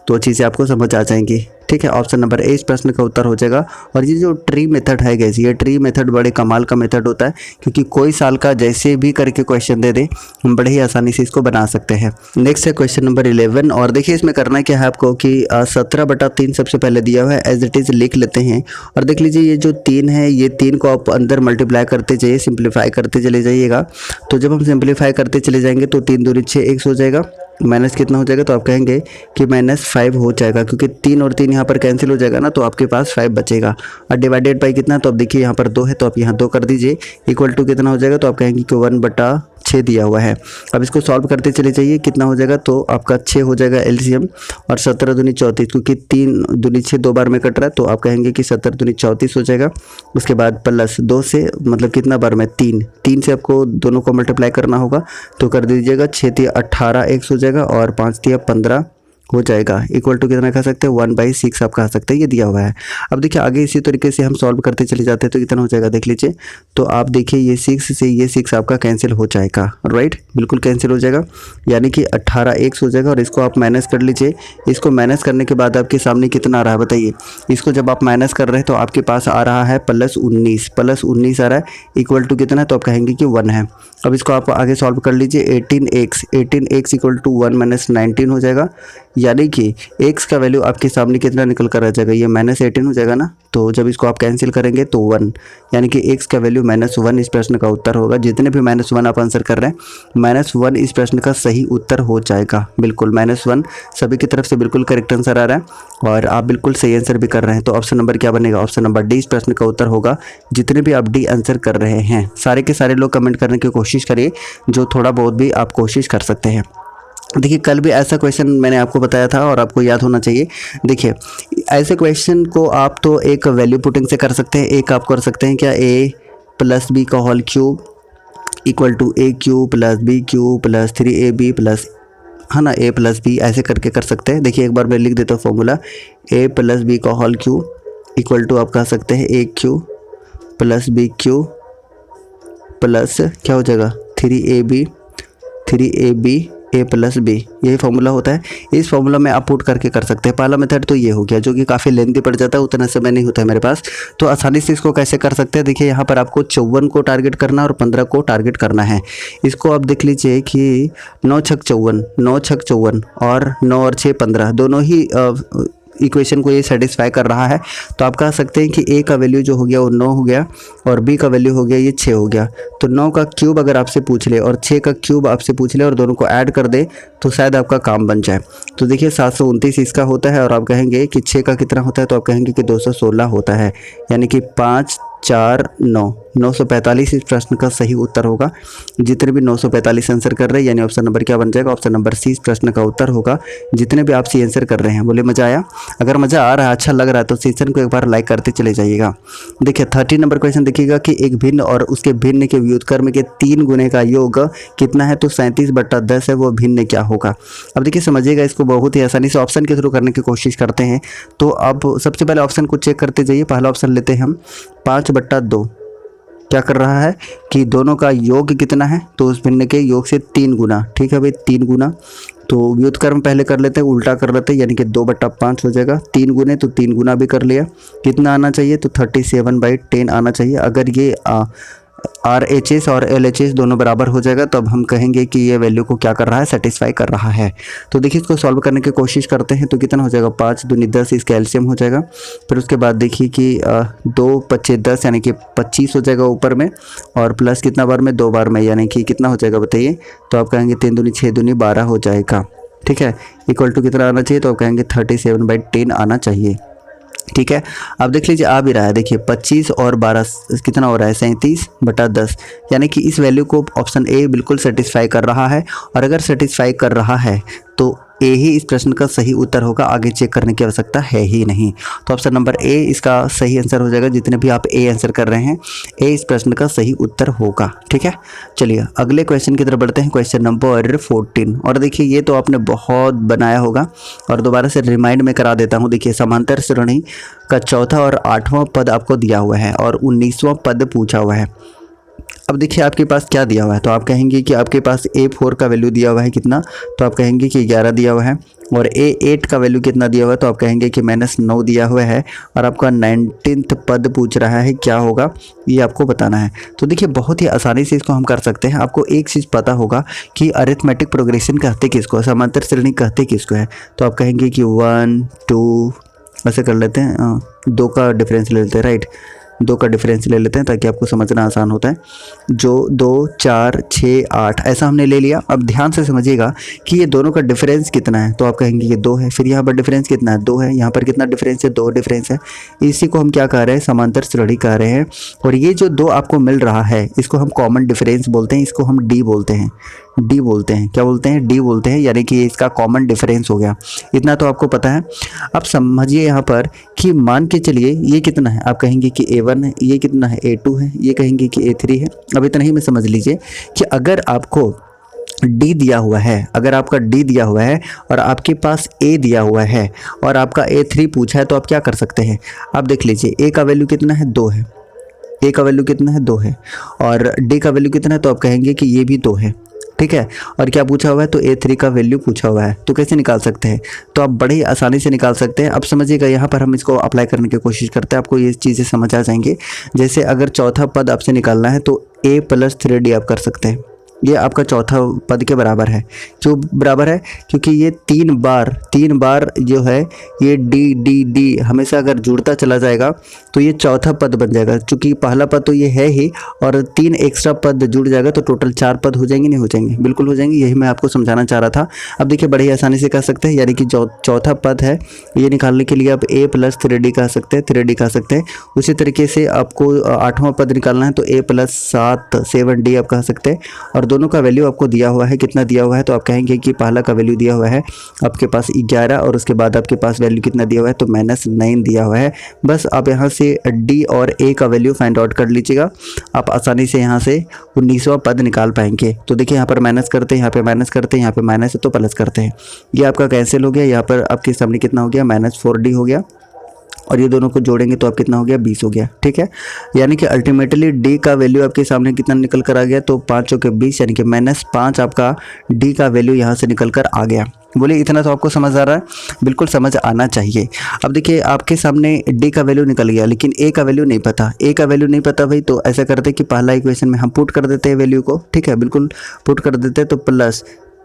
तो चीज़ें आपको समझ आ जाएंगी। ठीक है, ऑप्शन नंबर ए इस प्रश्न का उत्तर हो जाएगा। और ये जो ट्री मेथड है गैस, ये ट्री मेथड बड़े कमाल का मेथड होता है, क्योंकि कोई साल का जैसे भी करके क्वेश्चन दे दे हम बड़े ही आसानी से इसको बना सकते हैं। नेक्स्ट है क्वेश्चन नंबर 11, और देखिए इसमें करना क्या है आपको कि 17/3 सबसे पहले दिया हुआ है, एज इट इज़ लिख लेते हैं। और देख लीजिए ये जो 3 है, ये 3 को आप अंदर मल्टीप्लाई करते जाइए, सिंप्लीफाई करते चले जाइएगा। तो जब हम सिंप्लीफाई करते चले जाएंगे तो 3 दूनी 6 x हो जाएगा, माइनस कितना हो जाएगा तो आप कहेंगे कि -5 हो जाएगा, क्योंकि 3 और 3 यहाँ पर कैंसिल हो जाएगा ना, तो आपके पास 5 बचेगा। और डिवाइडेड बाई कितना, तो अब देखिए यहाँ पर 2 है तो आप यहाँ 2 कर दीजिए, इक्वल टू कितना हो जाएगा तो आप कहेंगे कि 1/6 दिया हुआ है। अब इसको सॉल्व करते चले जाइए, कितना हो जाएगा तो आपका 6 हो जाएगा एलसीएम, और 17 दूनी 34, क्योंकि 3 दूनी 6 2 बार में कट रहा है तो आप कहेंगे कि 17 दूनी 34 हो जाएगा। उसके बाद प्लस 2 से मतलब कितना बार में 3 से आपको दोनों को मल्टीप्लाई करना होगा, तो कर दीजिएगा 6 × 18 x हो जाएगा, और 5 × 15 हो जाएगा, इक्वल टू कितना कह सकते हैं 1/6 आप कह सकते हैं, ये दिया हुआ है। अब देखिए आगे इसी तरीके से हम सॉल्व करते चले जाते हैं तो कितना हो जाएगा देख लीजिए। तो आप देखिए ये 6 से ये 6 आपका कैंसिल हो जाएगा, राइट, बिल्कुल कैंसिल हो जाएगा, यानी कि 18x हो जाएगा। और इसको आप माइनस कर लीजिए, इसको माइनस करने के बाद आपके सामने कितना आ रहा है बताइए। इसको जब आप माइनस कर रहे हैं तो आपके पास आ रहा है +19 आ रहा है, इक्वल टू कितना है तो आप कहेंगे कि 1 है। अब इसको आप आगे सॉल्व कर लीजिए, 18x इक्वल टू 1 - 19 हो जाएगा, यानी कि x का वैल्यू आपके सामने कितना निकल कर आ जाएगा, ये -18 हो जाएगा ना। तो जब इसको आप कैंसिल करेंगे तो 1, यानी कि x का वैल्यू -1 इस प्रश्न का उत्तर होगा। जितने भी -1 आप आंसर कर रहे हैं, -1 इस प्रश्न का सही उत्तर हो जाएगा। बिल्कुल -1 सभी की तरफ से बिल्कुल करेक्ट आंसर आ रहा है, और आप बिल्कुल सही आंसर भी कर रहे हैं। तो ऑप्शन नंबर क्या बनेगा, ऑप्शन नंबर डी इस प्रश्न का उत्तर होगा। जितने भी आप डी आंसर कर रहे हैं, सारे के सारे लोग कमेंट करने की कोशिश करिए, जो थोड़ा बहुत भी आप कोशिश कर सकते हैं। देखिए कल भी ऐसा क्वेश्चन मैंने आपको बताया था और आपको याद होना चाहिए। देखिए ऐसे क्वेश्चन को आप तो एक वैल्यू पुटिंग से कर सकते हैं, एक आप कर सकते हैं क्या, a प्लस बी का whole cube equal to A cube plus B cube plus 3ab plus, है ना, a प्लस बी, ऐसे करके कर सकते हैं। देखिए एक बार मैं लिख देता हूँ फॉर्मूला, a प्लस बी का होल क्यूब इक्वल टू आप कह सकते हैं a cube plus B cube plus क्या हो जाएगा 3ab a प्लस बी, यही फॉर्मूला होता है। इस फॉर्मूला में आप पुट करके कर सकते हैं। पहला मेथड तो ये हो गया जो कि काफ़ी लेंथी पड़ जाता है, उतना समय नहीं होता है मेरे पास, तो आसानी से इसको कैसे कर सकते हैं। देखिए यहाँ पर आपको 54 को टारगेट करना और 15 को टारगेट करना है। इसको आप देख लीजिए कि 9 छक 54 और 9 और 6 15, दोनों ही इक्वेशन को ये सेटिस्फाई कर रहा है। तो आप कह सकते हैं कि a का वैल्यू जो हो गया वो 9 हो गया और b का वैल्यू हो गया ये 6 हो गया। तो 9 का क्यूब अगर आपसे पूछ ले और 6 का क्यूब आपसे पूछ ले और दोनों को ऐड कर दे तो शायद आपका काम बन जाए। तो देखिए 729 इसका होता है और आप कहेंगे कि 6 का कितना होता है, तो आप कहेंगे कि 216 होता है, यानी कि 5 4 9 945 इस प्रश्न का सही उत्तर होगा। जितने भी 945 आंसर कर रहे हैं, यानी ऑप्शन नंबर क्या बन जाएगा, ऑप्शन नंबर सी इस प्रश्न का उत्तर होगा। जितने भी आप सी आंसर कर रहे हैं, बोले मज़ा आया? अगर मज़ा आ रहा है, अच्छा लग रहा है तो सेशन को एक बार लाइक करते चले जाइएगा। देखिए 30 नंबर क्वेश्चन देखिएगा कि एक भिन्न और उसके भिन्न के व्युत्क्रम के 3 गुने का योग कितना है, तो 37/10 है, वो भिन्न क्या होगा। अब देखिए समझिएगा, इसको बहुत ही आसानी से ऑप्शन के थ्रू करने की कोशिश करते हैं। तो अब सबसे पहले ऑप्शन को चेक करते जाइए। पहला ऑप्शन लेते हैं हम, 5/2 क्या कर रहा है कि दोनों का योग कितना है, तो उस भिन्न के योग से 3 गुना। ठीक है भाई, 3 गुना। तो व्युत्क्रम पहले कर लेते हैं, उल्टा कर लेते हैं, यानी कि 2/5 हो जाएगा। 3 गुने तो 3 गुना भी कर लिया। कितना आना चाहिए, तो 37/10 आना चाहिए। अगर ये RHS और LHS दोनों बराबर हो जाएगा तब हम कहेंगे कि ये वैल्यू को क्या कर रहा है, सेटिस्फाई कर रहा है। तो देखिए इसको सॉल्व करने की कोशिश करते हैं। तो कितना हो जाएगा, 5 दूनी 10, इसका एलसीएम हो जाएगा। फिर उसके बाद देखिए कि 2 5 10 यानी कि 25 हो जाएगा ऊपर में, और प्लस कितना बार में, 2 बार में, यानी कि कितना हो जाएगा बताइए। तो आप कहेंगे 3 दूनी 6 दूनी 12 हो जाएगा। ठीक है, इक्वल टू कितना आना चाहिए, तो आप कहेंगे 37/10 आना चाहिए। ठीक है, अब देख लीजिए आ भी रहा है। देखिए 25 और 12 कितना हो रहा है, 37/10, यानी कि इस वैल्यू को ऑप्शन ए बिल्कुल सेटिस्फाई कर रहा है। और अगर सेटिस्फाई कर रहा है तो ए ही इस प्रश्न का सही उत्तर होगा, आगे चेक करने की आवश्यकता है ही नहीं। तो ऑप्शन नंबर ए इसका सही आंसर हो जाएगा। जितने भी आप ए आंसर कर रहे हैं, ए इस प्रश्न का सही उत्तर होगा। ठीक है, चलिए अगले क्वेश्चन की तरफ बढ़ते हैं, क्वेश्चन नंबर 14। और देखिए ये तो आपने बहुत बनाया होगा और दोबारा से रिमाइंड में करा देता हूँ। देखिए समांतर श्रेणी का चौथा और 8वां पद आपको दिया हुआ है और 19वां पद पूछा हुआ है। अब देखिए आपके पास क्या दिया हुआ है, तो आप कहेंगे कि आपके पास A4 का वैल्यू दिया हुआ है कितना, तो आप कहेंगे कि 11 दिया हुआ है। और A8 का वैल्यू कितना दिया हुआ है, तो आप कहेंगे कि -9 दिया हुआ है। और आपका 19th पद पूछ रहा है, क्या होगा ये आपको बताना है। तो देखिए बहुत ही आसानी से इसको हम कर सकते हैं। आपको एक चीज़ पता होगा कि अरिथमेटिक प्रोग्रेशन कहते किसको, समांतर श्रेणी कहते किसको है। तो आप कहेंगे कि 1 2 ऐसे कर लेते हैं, 2 का डिफरेंस ले लेते हैं, राइट, 2 का डिफरेंस ले लेते हैं ताकि आपको समझना आसान होता है। जो 2 4 6 8 ऐसा हमने ले लिया। अब ध्यान से समझिएगा कि ये दोनों का डिफरेंस कितना है, तो आप कहेंगे कि 2 है। फिर यहाँ पर डिफरेंस कितना है, 2 है। यहाँ पर कितना डिफरेंस है, 2 डिफरेंस है। इसी को हम क्या कह रहे हैं, समांतर श्रेणी कह रहे हैं। और ये जो 2 आपको मिल रहा है इसको हम कॉमन डिफरेंस बोलते हैं, इसको हम डी बोलते हैं। डी बोलते हैं, क्या बोलते हैं, डी बोलते हैं, यानी कि इसका कॉमन डिफरेंस हो गया। इतना तो आपको पता है। अब समझिए यहाँ पर कि मान के चलिए ये कितना है, आप कहेंगे कि A1 है, ये कितना है, A2 है, ये कहेंगे कि A3 है। अब इतना ही में समझ लीजिए कि अगर आपको डी दिया हुआ है, अगर आपका डी दिया हुआ है और आपके पास ए दिया हुआ है और आपका A3 पूछा है, तो आप क्या कर सकते हैं। आप देख लीजिए ए का वैल्यू कितना है, 2 है। ए का वैल्यू कितना है, 2 है। और डी का वैल्यू कितना है, तो आप कहेंगे कि ये भी 2 है। ठीक है, और क्या पूछा हुआ है, तो A3 का वैल्यू पूछा हुआ है। तो कैसे निकाल सकते हैं, तो आप बड़े ही आसानी से निकाल सकते हैं। अब समझिएगा यहाँ पर हम इसको अप्लाई करने की कोशिश करते हैं, आपको ये चीज़ें समझ आ जाएंगे। जैसे अगर चौथा पद आपसे निकालना है तो A + 3D आप कर सकते हैं। ये आपका चौथा पद के बराबर है। क्यों बराबर है, क्योंकि ये 3 बार जो है ये डी डी डी हमेशा अगर जुड़ता चला जाएगा तो ये चौथा पद बन जाएगा। क्योंकि पहला पद तो ये है ही और 3 एक्स्ट्रा पद जुड़ जाएगा तो टोटल 4 पद हो जाएंगे, नहीं हो जाएंगे, बिल्कुल हो जाएंगे। यही मैं आपको समझाना चाह रहा था। अब देखिए बड़े ही आसानी से कर सकते हैं, यानी कि चौथा पद है ये निकालने के लिए आप A + 3D कह सकते हैं, 3D कह सकते हैं। उसी तरीके से आपको 8वां पद निकालना है तो A + 7D आप कह सकते हैं। और दोनों का वैल्यू आपको दिया हुआ है, कितना दिया हुआ है, तो आप कहेंगे कि पहला का वैल्यू दिया हुआ है आपके पास 11 और उसके बाद आपके पास वैल्यू कितना दिया हुआ है, तो -9 दिया हुआ है। बस आप यहाँ से डी और ए का वैल्यू फाइंड आउट कर लीजिएगा, आप आसानी से यहाँ से 19वां पद निकाल पाएंगे। तो देखिए यहाँ पर माइनस करते हैं, यहाँ पे माइनस करते हैं, यहाँ पे माइनस है तो प्लस करते हैं, ये आपका कैंसिल हो गया। यहाँ पर आपके सामने कितना हो गया, -4d हो गया, और ये दोनों को जोड़ेंगे तो आप कितना हो गया, 20 हो गया। ठीक है, यानी कि अल्टीमेटली डी का वैल्यू आपके सामने कितना निकल कर आ गया, तो 5 चौके 20 यानी कि -5 आपका डी का वैल्यू यहाँ से निकल कर आ गया। बोले इतना तो आपको समझ आ रहा है, बिल्कुल समझ आना चाहिए। अब देखिए आपके सामने डी का वैल्यू निकल गया, लेकिन ए का वैल्यू नहीं पता। ए का वैल्यू नहीं पता भाई, तो ऐसा करते कि पहला इक्वेशन में हम पुट कर देते हैं वैल्यू को। ठीक है, बिल्कुल पुट कर देते हैं, तो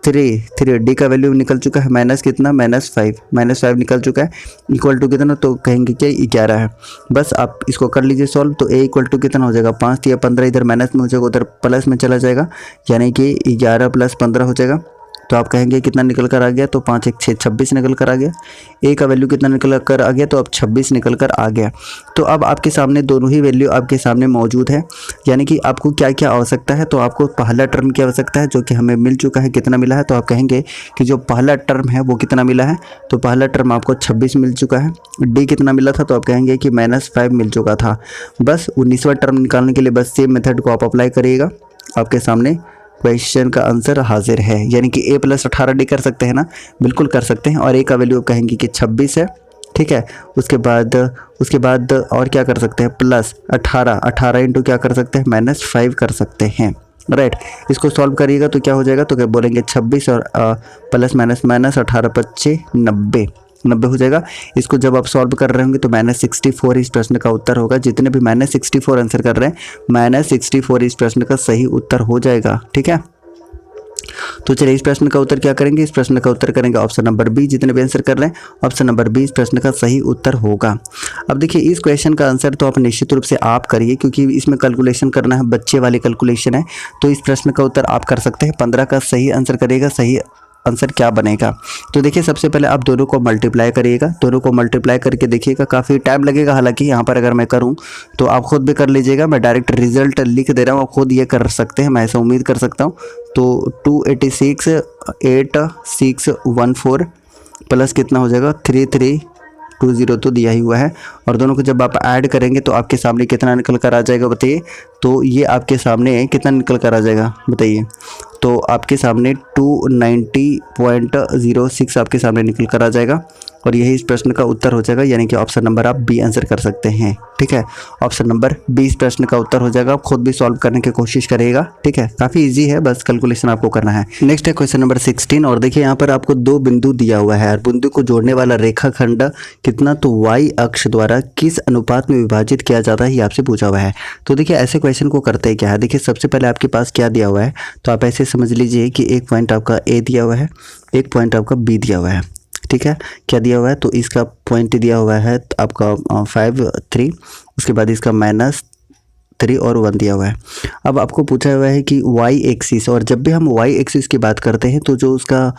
+3 डी का वैल्यू निकल चुका है, माइनस कितना, -5 निकल चुका है, इक्वल टू कितना, तो कहेंगे कि 11 है। बस आप इसको कर लीजिए सॉल्व, तो ए इक्वल टू कितना हो जाएगा, 5 या 15, इधर माइनस में हो जाएगा उधर प्लस में चला जाएगा, यानी कि 11 + 15 हो जाएगा। तो आप कहेंगे कितना निकल कर आ गया, तो 5 1 6 26 निकल कर आ गया। ए का वैल्यू कितना निकल कर आ गया, तो अब 26 निकल कर आ गया। तो अब आपके सामने दोनों ही वैल्यू आपके सामने मौजूद है, यानी कि आपको क्या क्या आवश्यकता है, तो आपको पहला टर्म की आवश्यकता है जो कि हमें मिल चुका है, कितना मिला है, तो आप कहेंगे कि जो पहला टर्म है वो कितना मिला है, तो पहला टर्म आपको 26 मिल चुका है। डी कितना मिला था, तो आप कहेंगे कि -5 मिल चुका था। बस 19वां टर्म निकालने के लिए बस सेम मेथड को आप अप्लाई करिएगा, आपके सामने क्वेश्चन का आंसर हाजिर है। यानी कि a + 18d कर सकते हैं ना, बिल्कुल कर सकते हैं। और a का वैल्यू कहेंगे कि 26 है। ठीक है, उसके बाद और क्या कर सकते हैं, +18 इंटू क्या कर सकते हैं, -5 कर सकते हैं। राइट, इसको सॉल्व करिएगा तो क्या हो जाएगा, तो क्या बोलेंगे 26 और प्लस माइनस 18 + 5 90 हो जाएगा। इसको जब आप सॉल्व कर रहे होंगे तो -64 इस प्रश्न का उत्तर होगा। जितने भी -64 आंसर कर रहे हैं, -64 इस प्रश्न का सही उत्तर हो जाएगा। ठीक है, तो चलिए इस प्रश्न का उत्तर क्या करेंगे, इस प्रश्न का उत्तर करेंगे ऑप्शन नंबर बी। जितने भी आंसर कर रहे हैं ऑप्शन नंबर बी इस प्रश्न का सही उत्तर होगा। अब देखिए इस क्वेश्चन का आंसर तो आप निश्चित रूप से आप करिए, क्योंकि इसमें कैलकुलेशन करना है, बच्चे वाली कैलकुलेशन है। तो इस प्रश्न का उत्तर आप कर सकते हैं। 15 का सही आंसर करिएगा, सही आंसर क्या बनेगा, तो देखिए सबसे पहले आप दोनों को मल्टीप्लाई करिएगा। दोनों को मल्टीप्लाई करके देखिएगा, काफ़ी टाइम लगेगा, हालांकि यहाँ पर अगर मैं करूँ तो आप खुद भी कर लीजिएगा। मैं डायरेक्ट रिजल्ट लिख दे रहा हूँ, आप खुद ये कर सकते हैं, मैं ऐसा उम्मीद कर सकता हूँ। तो 286 8614 प्लस कितना हो जाएगा, 3320 तो दिया ही हुआ है। और दोनों को जब आप ऐड करेंगे तो आपके सामने कितना निकल कर आ जाएगा बताइए। तो ये आपके सामने कितना निकल कर आ जाएगा बताइए, तो आपके सामने 290.06 आपके सामने निकल कर आ जाएगा। और यही इस प्रश्न का उत्तर हो जाएगा, यानी कि ऑप्शन नंबर आप बी आंसर कर सकते हैं। ठीक है, ऑप्शन नंबर बी इस प्रश्न का उत्तर हो जाएगा। आप खुद भी सॉल्व करने की कोशिश करिएगा। ठीक है, काफ़ी इजी है, बस कैलकुलेशन आपको करना है। नेक्स्ट है क्वेश्चन नंबर 16, और देखिए यहाँ पर आपको 2 बिंदु दिया हुआ है और बिंदु को जोड़ने वाला रेखाखंड कितना, तो वाई अक्ष द्वारा किस अनुपात में विभाजित किया जाता है, ये आपसे पूछा हुआ है। तो देखिए ऐसे क्वेश्चन को करते हैं क्या है, देखिए सबसे पहले आपके पास क्या दिया हुआ है, तो आप ऐसे समझ लीजिए कि एक पॉइंट आपका ए दिया हुआ है, एक पॉइंट आपका बी दिया हुआ है। ठीक है, क्या दिया हुआ है, तो इसका पॉइंट दिया हुआ है आपका 5 3, उसके बाद इसका -3 और 1 दिया हुआ है। अब आपको पूछा हुआ है कि वाई एक्सिस, और जब भी हम वाई एक्सिस की बात करते हैं तो जो उसका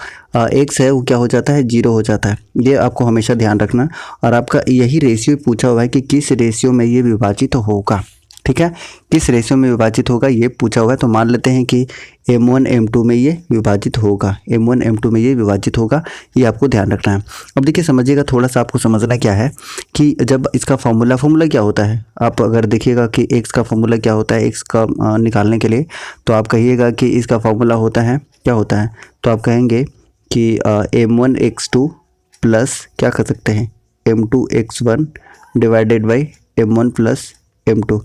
एक्स है वो क्या हो जाता है, 0 हो जाता है। ये आपको हमेशा ध्यान रखना। और आपका यही रेशियो पूछा हुआ है कि किस रेशियो में ये विभाजित होगा। ठीक है, किस रेशियो में विभाजित होगा ये पूछा हुआ है। तो मान लेते हैं कि M1 M2 में ये विभाजित होगा, M1 M2 में ये विभाजित होगा, ये आपको ध्यान रखना है। अब देखिए समझिएगा, थोड़ा सा आपको समझना क्या है कि जब इसका फॉर्मूला क्या होता है, आप अगर देखिएगा कि एक्स का फॉर्मूला क्या होता है, एक्स का निकालने के लिए, तो आप कहिएगा कि इसका फॉर्मूला होता है, क्या होता है, तो आप कहेंगे कि M1 X2 प्लस क्या कर सकते हैं, M2 X1 divided by M1 plus M2।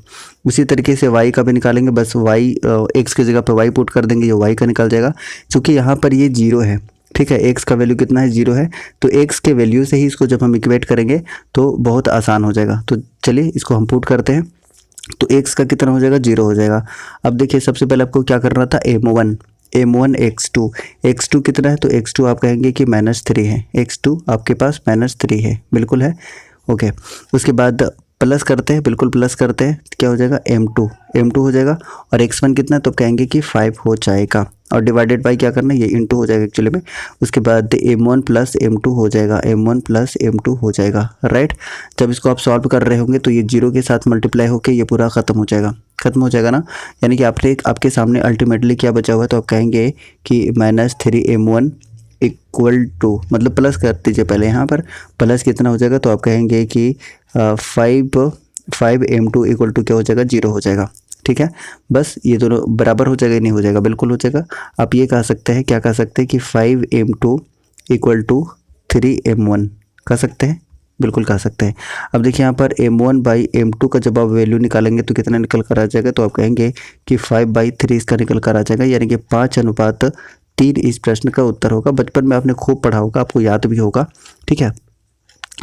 उसी तरीके से y का भी निकालेंगे, बस y x की जगह पर y पुट कर देंगे, ये y का निकल जाएगा। क्योंकि यहाँ पर ये 0 है। ठीक है, x का वैल्यू कितना है, 0 है, तो x के वैल्यू से ही इसको जब हम इक्वेट करेंगे तो बहुत आसान हो जाएगा। तो चलिए इसको हम पुट करते हैं, तो x का कितना हो जाएगा, 0 हो जाएगा। अब देखिए सबसे पहले आपको क्या करना था, M1 X2 कितना है, तो X2 आप कहेंगे कि -3 है, X2 आपके पास -3 है, बिल्कुल है। ओके, उसके बाद प्लस करते हैं, बिल्कुल प्लस करते हैं, क्या हो जाएगा m2 हो जाएगा। और x1 कितना है तो कहेंगे कि 5 हो जाएगा। और डिवाइडेड बाई क्या करना है, ये इंटू हो जाएगा एक्चुअली में। उसके बाद m1 प्लस m2 हो जाएगा, m1 प्लस m2 हो जाएगा, राइट। जब इसको आप सॉल्व कर रहे होंगे तो ये 0 के साथ मल्टीप्लाई होकर ये पूरा खत्म हो जाएगा ना। यानी कि आपके सामने अल्टीमेटली क्या बचा हुआ है, तो आप कहेंगे कि -3m1 इक्वल टू, मतलब प्लस कर दीजिए पहले, यहाँ पर प्लस कितना हो जाएगा तो आप कहेंगे कि 5m2 इक्वल टू क्या हो जाएगा, 0 हो जाएगा। ठीक है, बस ये दोनों बराबर हो जाएगा, नहीं हो जाएगा, बिल्कुल हो जाएगा। आप ये कह सकते हैं, क्या कह सकते हैं कि 5m2 इक्वल टू 3m1 कह सकते हैं, बिल्कुल कह सकते हैं। अब देखिए यहाँ पर m1 बाई m2 का जब आप वैल्यू निकालेंगे तो कितना निकल कर आ जाएगा, तो आप कहेंगे कि 5/3 इसका निकल कर आ जाएगा, यानी कि 5:3 इस प्रश्न का उत्तर होगा। बचपन में आपने खूब पढ़ा होगा, आपको याद भी होगा। ठीक है,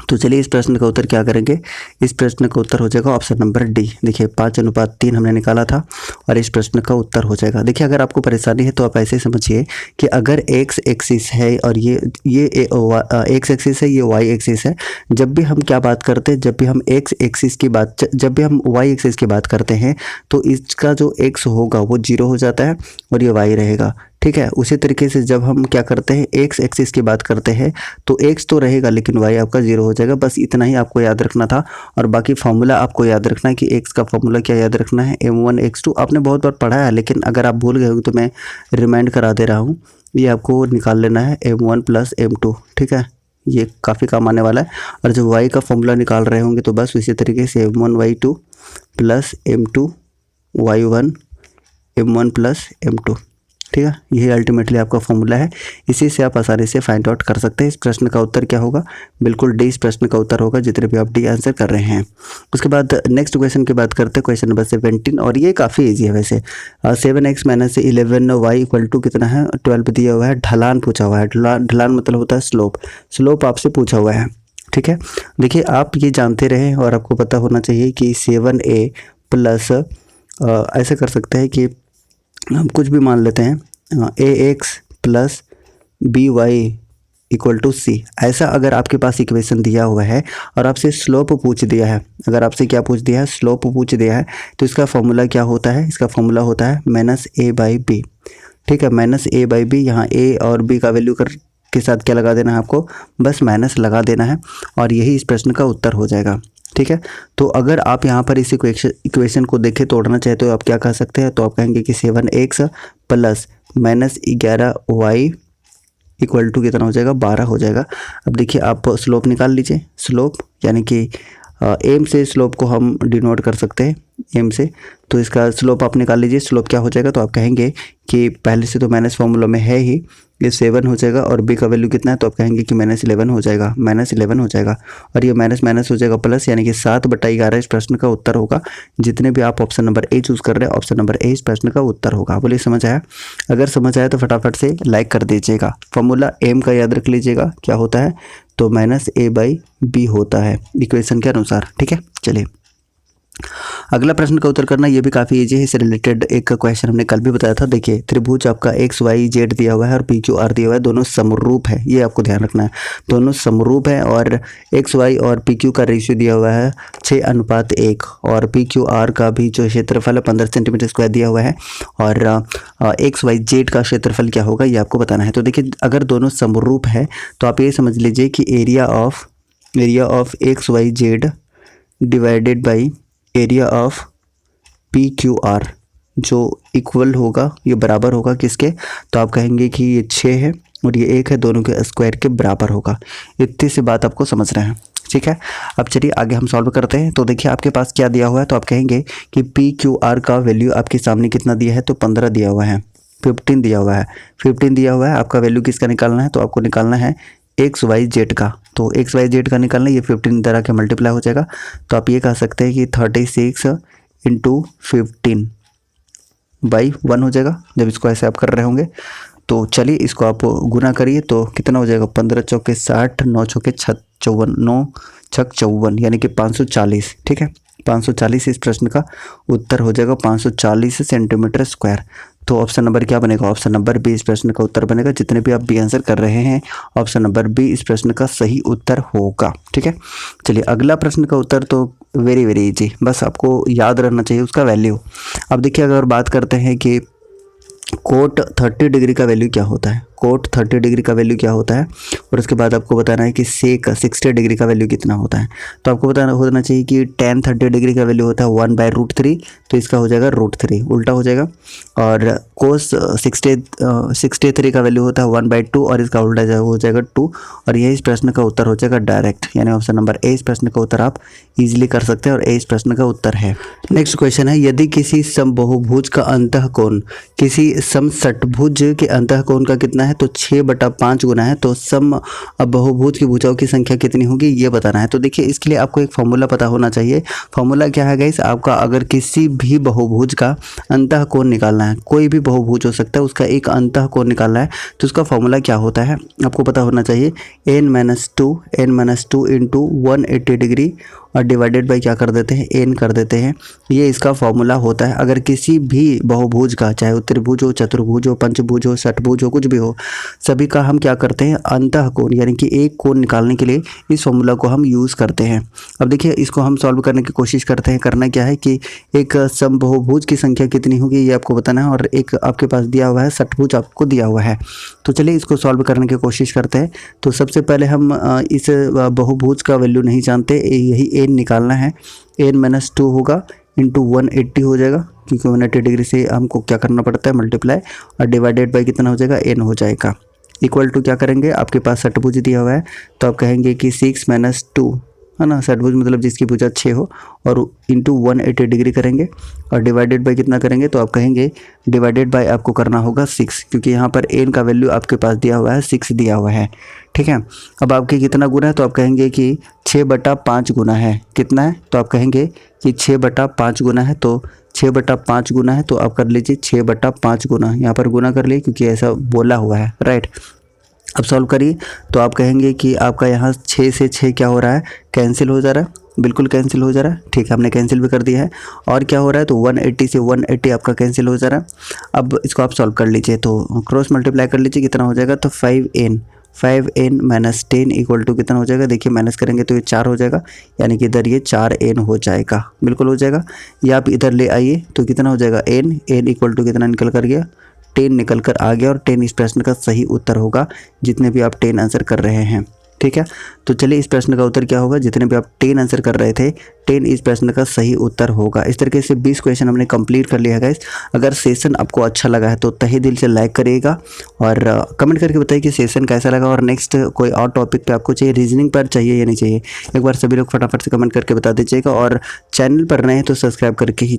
तो चलिए इस प्रश्न का उत्तर क्या करेंगे, इस प्रश्न का उत्तर हो जाएगा ऑप्शन नंबर डी। देखिए 5:3 हमने निकाला था और इस प्रश्न का उत्तर हो जाएगा। देखिए अगर आपको परेशानी है तो आप ऐसे समझिए कि अगर एक्स एक्सिस है और ये एक्स एक्सिस है, ये वाई एक्सिस है, जब भी हम क्या बात करते हैं, जब भी हम एक्स एक्सिस की बात, जब भी हम वाई एक्सिस की बात करते हैं तो इसका जो एक्स होगा वो 0 हो जाता है और ये वाई रहेगा। ठीक है, उसी तरीके से जब हम क्या करते हैं, एक्स एक्सिस की बात करते हैं तो एक्स तो रहेगा लेकिन वाई आपका 0 हो जाएगा। बस इतना ही आपको याद रखना था। और बाकी फॉर्मूला आपको याद रखना है कि एक्स का फॉर्मूला क्या याद रखना है, m1 x2। आपने बहुत बार पढ़ा है, लेकिन अगर आप भूल गए हो तो मैं रिमाइंड करा दे रहा हूँ। ये आपको निकाल लेना है m1 प्लस m2। ठीक है, ये काफ़ी काम आने वाला है। और जब वाई का फॉर्मूला निकाल रहे होंगे तो बस इसी तरीके से m1 y2 plus m2 y1 m1 plus m2। ठीक है, यही अल्टीमेटली आपका फॉर्मूला है, इसी से आप आसानी से फाइंड आउट कर सकते हैं। इस प्रश्न का उत्तर क्या होगा, बिल्कुल डी इस प्रश्न का उत्तर होगा, जितने भी आप डी आंसर कर रहे हैं। उसके बाद नेक्स्ट क्वेश्चन की बात करते हैं, क्वेश्चन नंबर 17। और ये काफ़ी इजी है वैसे। 7x minus 11y equal to कितना है, 12 दिया हुआ है। ढलान पूछा हुआ है, ढलान मतलब होता है स्लोप आपसे पूछा हुआ है। ठीक है, देखिए आप ये जानते रहे और आपको पता होना चाहिए कि 7a प्लस ऐसे कर सकते हैं कि हम कुछ भी मान लेते हैं, ax plus by equal to C. ऐसा अगर आपके पास इक्वेशन दिया हुआ है और आपसे स्लोप पूछ दिया है, अगर आपसे क्या पूछ दिया है, स्लोप पूछ दिया है, तो इसका फॉर्मूला क्या होता है, इसका फॉर्मूला होता है -a/b। ठीक है, -a/b। यहाँ a और b का वैल्यू के साथ क्या लगा देना है आपको, बस माइनस लगा देना है और यही इस प्रश्न का उत्तर हो जाएगा। ठीक है, तो अगर आप यहाँ पर इस इक्वेशन को देखें तोड़ना चाहे तो आप क्या कह सकते हैं, तो आप कहेंगे कि 7x plus -11y equal to कितना हो जाएगा, 12 हो जाएगा। अब देखिए आप स्लोप निकाल लीजिए, स्लोप यानी कि एम से स्लोप को हम डिनोट कर सकते हैं, एम से, तो इसका स्लोप आप निकाल लीजिए। स्लोप क्या हो जाएगा, तो आप कहेंगे कि पहले से तो माइनस फॉर्मूला में है ही, ये 7 हो जाएगा और b का वैल्यू कितना है, तो आप कहेंगे कि -11 हो जाएगा, -11 हो जाएगा। और ये माइनस माइनस हो जाएगा प्लस, यानी कि 7/11 इस प्रश्न का उत्तर होगा। जितने भी आप ऑप्शन नंबर ए चूज़ कर रहे हैं, ऑप्शन नंबर ए इस प्रश्न का उत्तर होगा। बोलिए समझ आया? अगर समझ आया तो फटाफट से लाइक कर दीजिएगा। फॉर्मूला एम का याद रख लीजिएगा, क्या होता है, तो -a/b होता है इक्वेशन के अनुसार। ठीक है, चलिए अगला प्रश्न का उत्तर करना, ये भी काफ़ी इजी है। इससे रिलेटेड एक क्वेश्चन हमने कल भी बताया था। देखिए त्रिभुज आपका XYZ दिया हुआ है और PQR दिया हुआ है, दोनों समरूप है, ये आपको ध्यान रखना है, दोनों समरूप है। और XY और PQ का रेशियो दिया हुआ है 6:1 और PQR का भी जो क्षेत्रफल है 15 सेंटीमीटर स्क्वायर दिया हुआ है। और XYZ का क्षेत्रफल क्या होगा ये आपको बताना है। तो देखिए अगर दोनों समरूप है तो आप ये समझ लीजिए कि area of XYZ divided by area of PQR जो इक्वल होगा, ये बराबर होगा किसके, तो आप कहेंगे कि ये 6 है और ये 1 है, दोनों के स्क्वायर के बराबर होगा। इतनी सी बात आपको समझ रहे हैं। ठीक है, अब चलिए आगे हम सॉल्व करते हैं। तो देखिए आपके पास क्या दिया हुआ है, तो आप कहेंगे कि PQR का वैल्यू आपके सामने कितना दिया है, तो 15 दिया हुआ है, 15 दिया हुआ है, 15 दिया हुआ है। आपका वैल्यू किसका निकालना है, तो आपको निकालना है XYZ का। तो XYZ का निकालना, ये 15 तरह के मल्टीप्लाई हो जाएगा। तो आप ये कह सकते हैं कि 36 × 15/1 हो जाएगा जब इसको ऐसे आप कर रहे होंगे। तो चलिए इसको आप गुना करिए तो कितना हो जाएगा, 15 चौके 60, 9 चौके 54, 9 छक 54 यानी कि 540। ठीक है, 540 इस प्रश्न का उत्तर हो जाएगा, 540 सेंटीमीटर स्क्वायर। तो ऑप्शन नंबर क्या बनेगा, ऑप्शन नंबर बी इस प्रश्न का उत्तर बनेगा। जितने भी आप बी आंसर कर रहे हैं, ऑप्शन नंबर बी इस प्रश्न का सही उत्तर होगा। ठीक है, चलिए अगला प्रश्न का उत्तर तो वेरी वेरी इजी, बस आपको याद रहना चाहिए उसका वैल्यू। अब देखिए अगर बात करते हैं कि कोट 30 डिग्री का वैल्यू क्या होता है, कोट 30 डिग्री का वैल्यू क्या होता है, और उसके बाद आपको बताना है कि सेक 60 डिग्री का वैल्यू कितना होता है। तो आपको बताना होना चाहिए कि tan 30 डिग्री का वैल्यू होता है 1/√3, तो इसका हो जाएगा √3, उल्टा हो जाएगा। और कोस 63 का वैल्यू होता है 1/2, और इसका उल्टा हो जाएगा 2, और यही इस प्रश्न का उत्तर हो जाएगा डायरेक्ट, यानी ऑप्शन नंबर ए इस प्रश्न का उत्तर आप इजीली कर सकते हैं, और ए इस प्रश्न का उत्तर है। नेक्स्ट क्वेश्चन है, यदि किसी समबाहुभुज का अंतःकोण किसी समषट्भुज के अंतःकोण का कितना है, तो 6/5 गुना है, तो समबाहुभुज की भुजाओं की संख्या कितनी होगी ये बताना है। तो देखिए इसके लिए आपको एक फॉर्मूला पता होना चाहिए। फॉर्मूला क्या है गाइस, आपका अगर किसी भी बहुभुज का अंतःकोण निकालना है, कोई भी बहुभुज हो सकता है, उसका एक अंतःकोण निकालना है, तो उसका फॉर्मूला क्या होता है आपको पता होना चाहिए, n-2 इंटू 180 डिग्री और डिवाइडेड बाई क्या कर देते हैं, n कर देते हैं। ये इसका फॉर्मूला होता है। अगर किसी भी बहुभुज का, चाहे वो त्रिभुज हो, चतुर्भुज हो, पंचभुज हो, षटभुज हो, कुछ भी हो, सभी का हम क्या करते हैं, अंतःकोण यानी कि एक कोण निकालने के लिए इस फॉर्मूला को हम यूज़ करते हैं। अब देखिए इसको हम सॉल्व करने की कोशिश करते हैं। करना क्या है कि एक समबाहुभुज की संख्या कितनी होगी ये आपको बताना है, और एक आपके पास दिया हुआ है षटभुज आपको दिया हुआ है। तो चलिए इसको सॉल्व करने की कोशिश करते हैं। तो सबसे पहले हम इस बहुभुज का वैल्यू नहीं जानते, यही n निकालना है। n-2 होगा इंटू 180 हो जाएगा, क्योंकि 180 डिग्री से हमको क्या करना पड़ता है, मल्टीप्लाई, और डिवाइडेड बाई कितना हो जाएगा, n हो जाएगा। इक्वल टू क्या करेंगे, आपके पास षटभुज दिया हुआ है, तो आप कहेंगे कि 6-2 है ना, षटभुज मतलब जिसकी भुजा 6 हो, और इंटू 180 डिग्री करेंगे, और डिवाइडेड बाई कितना करेंगे, तो आप कहेंगे डिवाइडेड बाई आपको करना होगा 6, क्योंकि यहाँ पर n का वैल्यू आपके पास दिया हुआ है 6 दिया हुआ है। ठीक है, अब आपके कितना गुना है, तो आप कहेंगे कि 6/5 गुना है। कितना है, तो आप कहेंगे कि 6/5 गुना है, तो 6/5 गुना है, तो आप कर लीजिए 6/5 गुना, यहाँ पर गुना कर लिए क्योंकि ऐसा बोला हुआ है, राइट। अब सॉल्व करिए, तो आप कहेंगे कि आपका यहाँ 6 से 6 क्या हो रहा है, कैंसिल हो जा रहा है, बिल्कुल कैंसिल हो जा रहा है। ठीक है, हमने कैंसिल भी कर दिया है। और क्या हो रहा है, तो 180 से 180 आपका कैंसिल हो जा रहा है। अब इसको आप सॉल्व कर लीजिए, तो क्रॉस मल्टीप्लाई कर लीजिए, कितना हो जाएगा, तो 5n माइनस 10 इक्वल टू कितना हो जाएगा, देखिए माइनस करेंगे तो ये 4 हो जाएगा, यानी कि इधर ये 4n हो जाएगा, बिल्कुल हो जाएगा। ये आप इधर ले आइए तो कितना हो जाएगा, n इक्वल टू कितना निकल कर गया, 10 निकल कर आ गया, और 10 इस प्रश्न का सही उत्तर होगा, जितने भी आप 10 आंसर कर रहे हैं। ठीक है, तो चलिए इस प्रश्न का उत्तर क्या होगा, जितने भी आप 10 आंसर कर रहे थे, 10 इस प्रश्न का सही उत्तर होगा। इस तरीके से 20 क्वेश्चन हमने कंप्लीट कर लिया है गाइस। अगर सेशन आपको अच्छा लगा है तो तहे दिल से लाइक करिएगा, और कमेंट करके बताइए कि सेशन कैसा लगा, और नेक्स्ट कोई और टॉपिक पे आपको चाहिए, रीजनिंग पर चाहिए या नहीं चाहिए, एक बार सभी लोग फटाफट से कमेंट करके बता दीजिएगा। और चैनल पर नए हैं तो सब्सक्राइब करके ही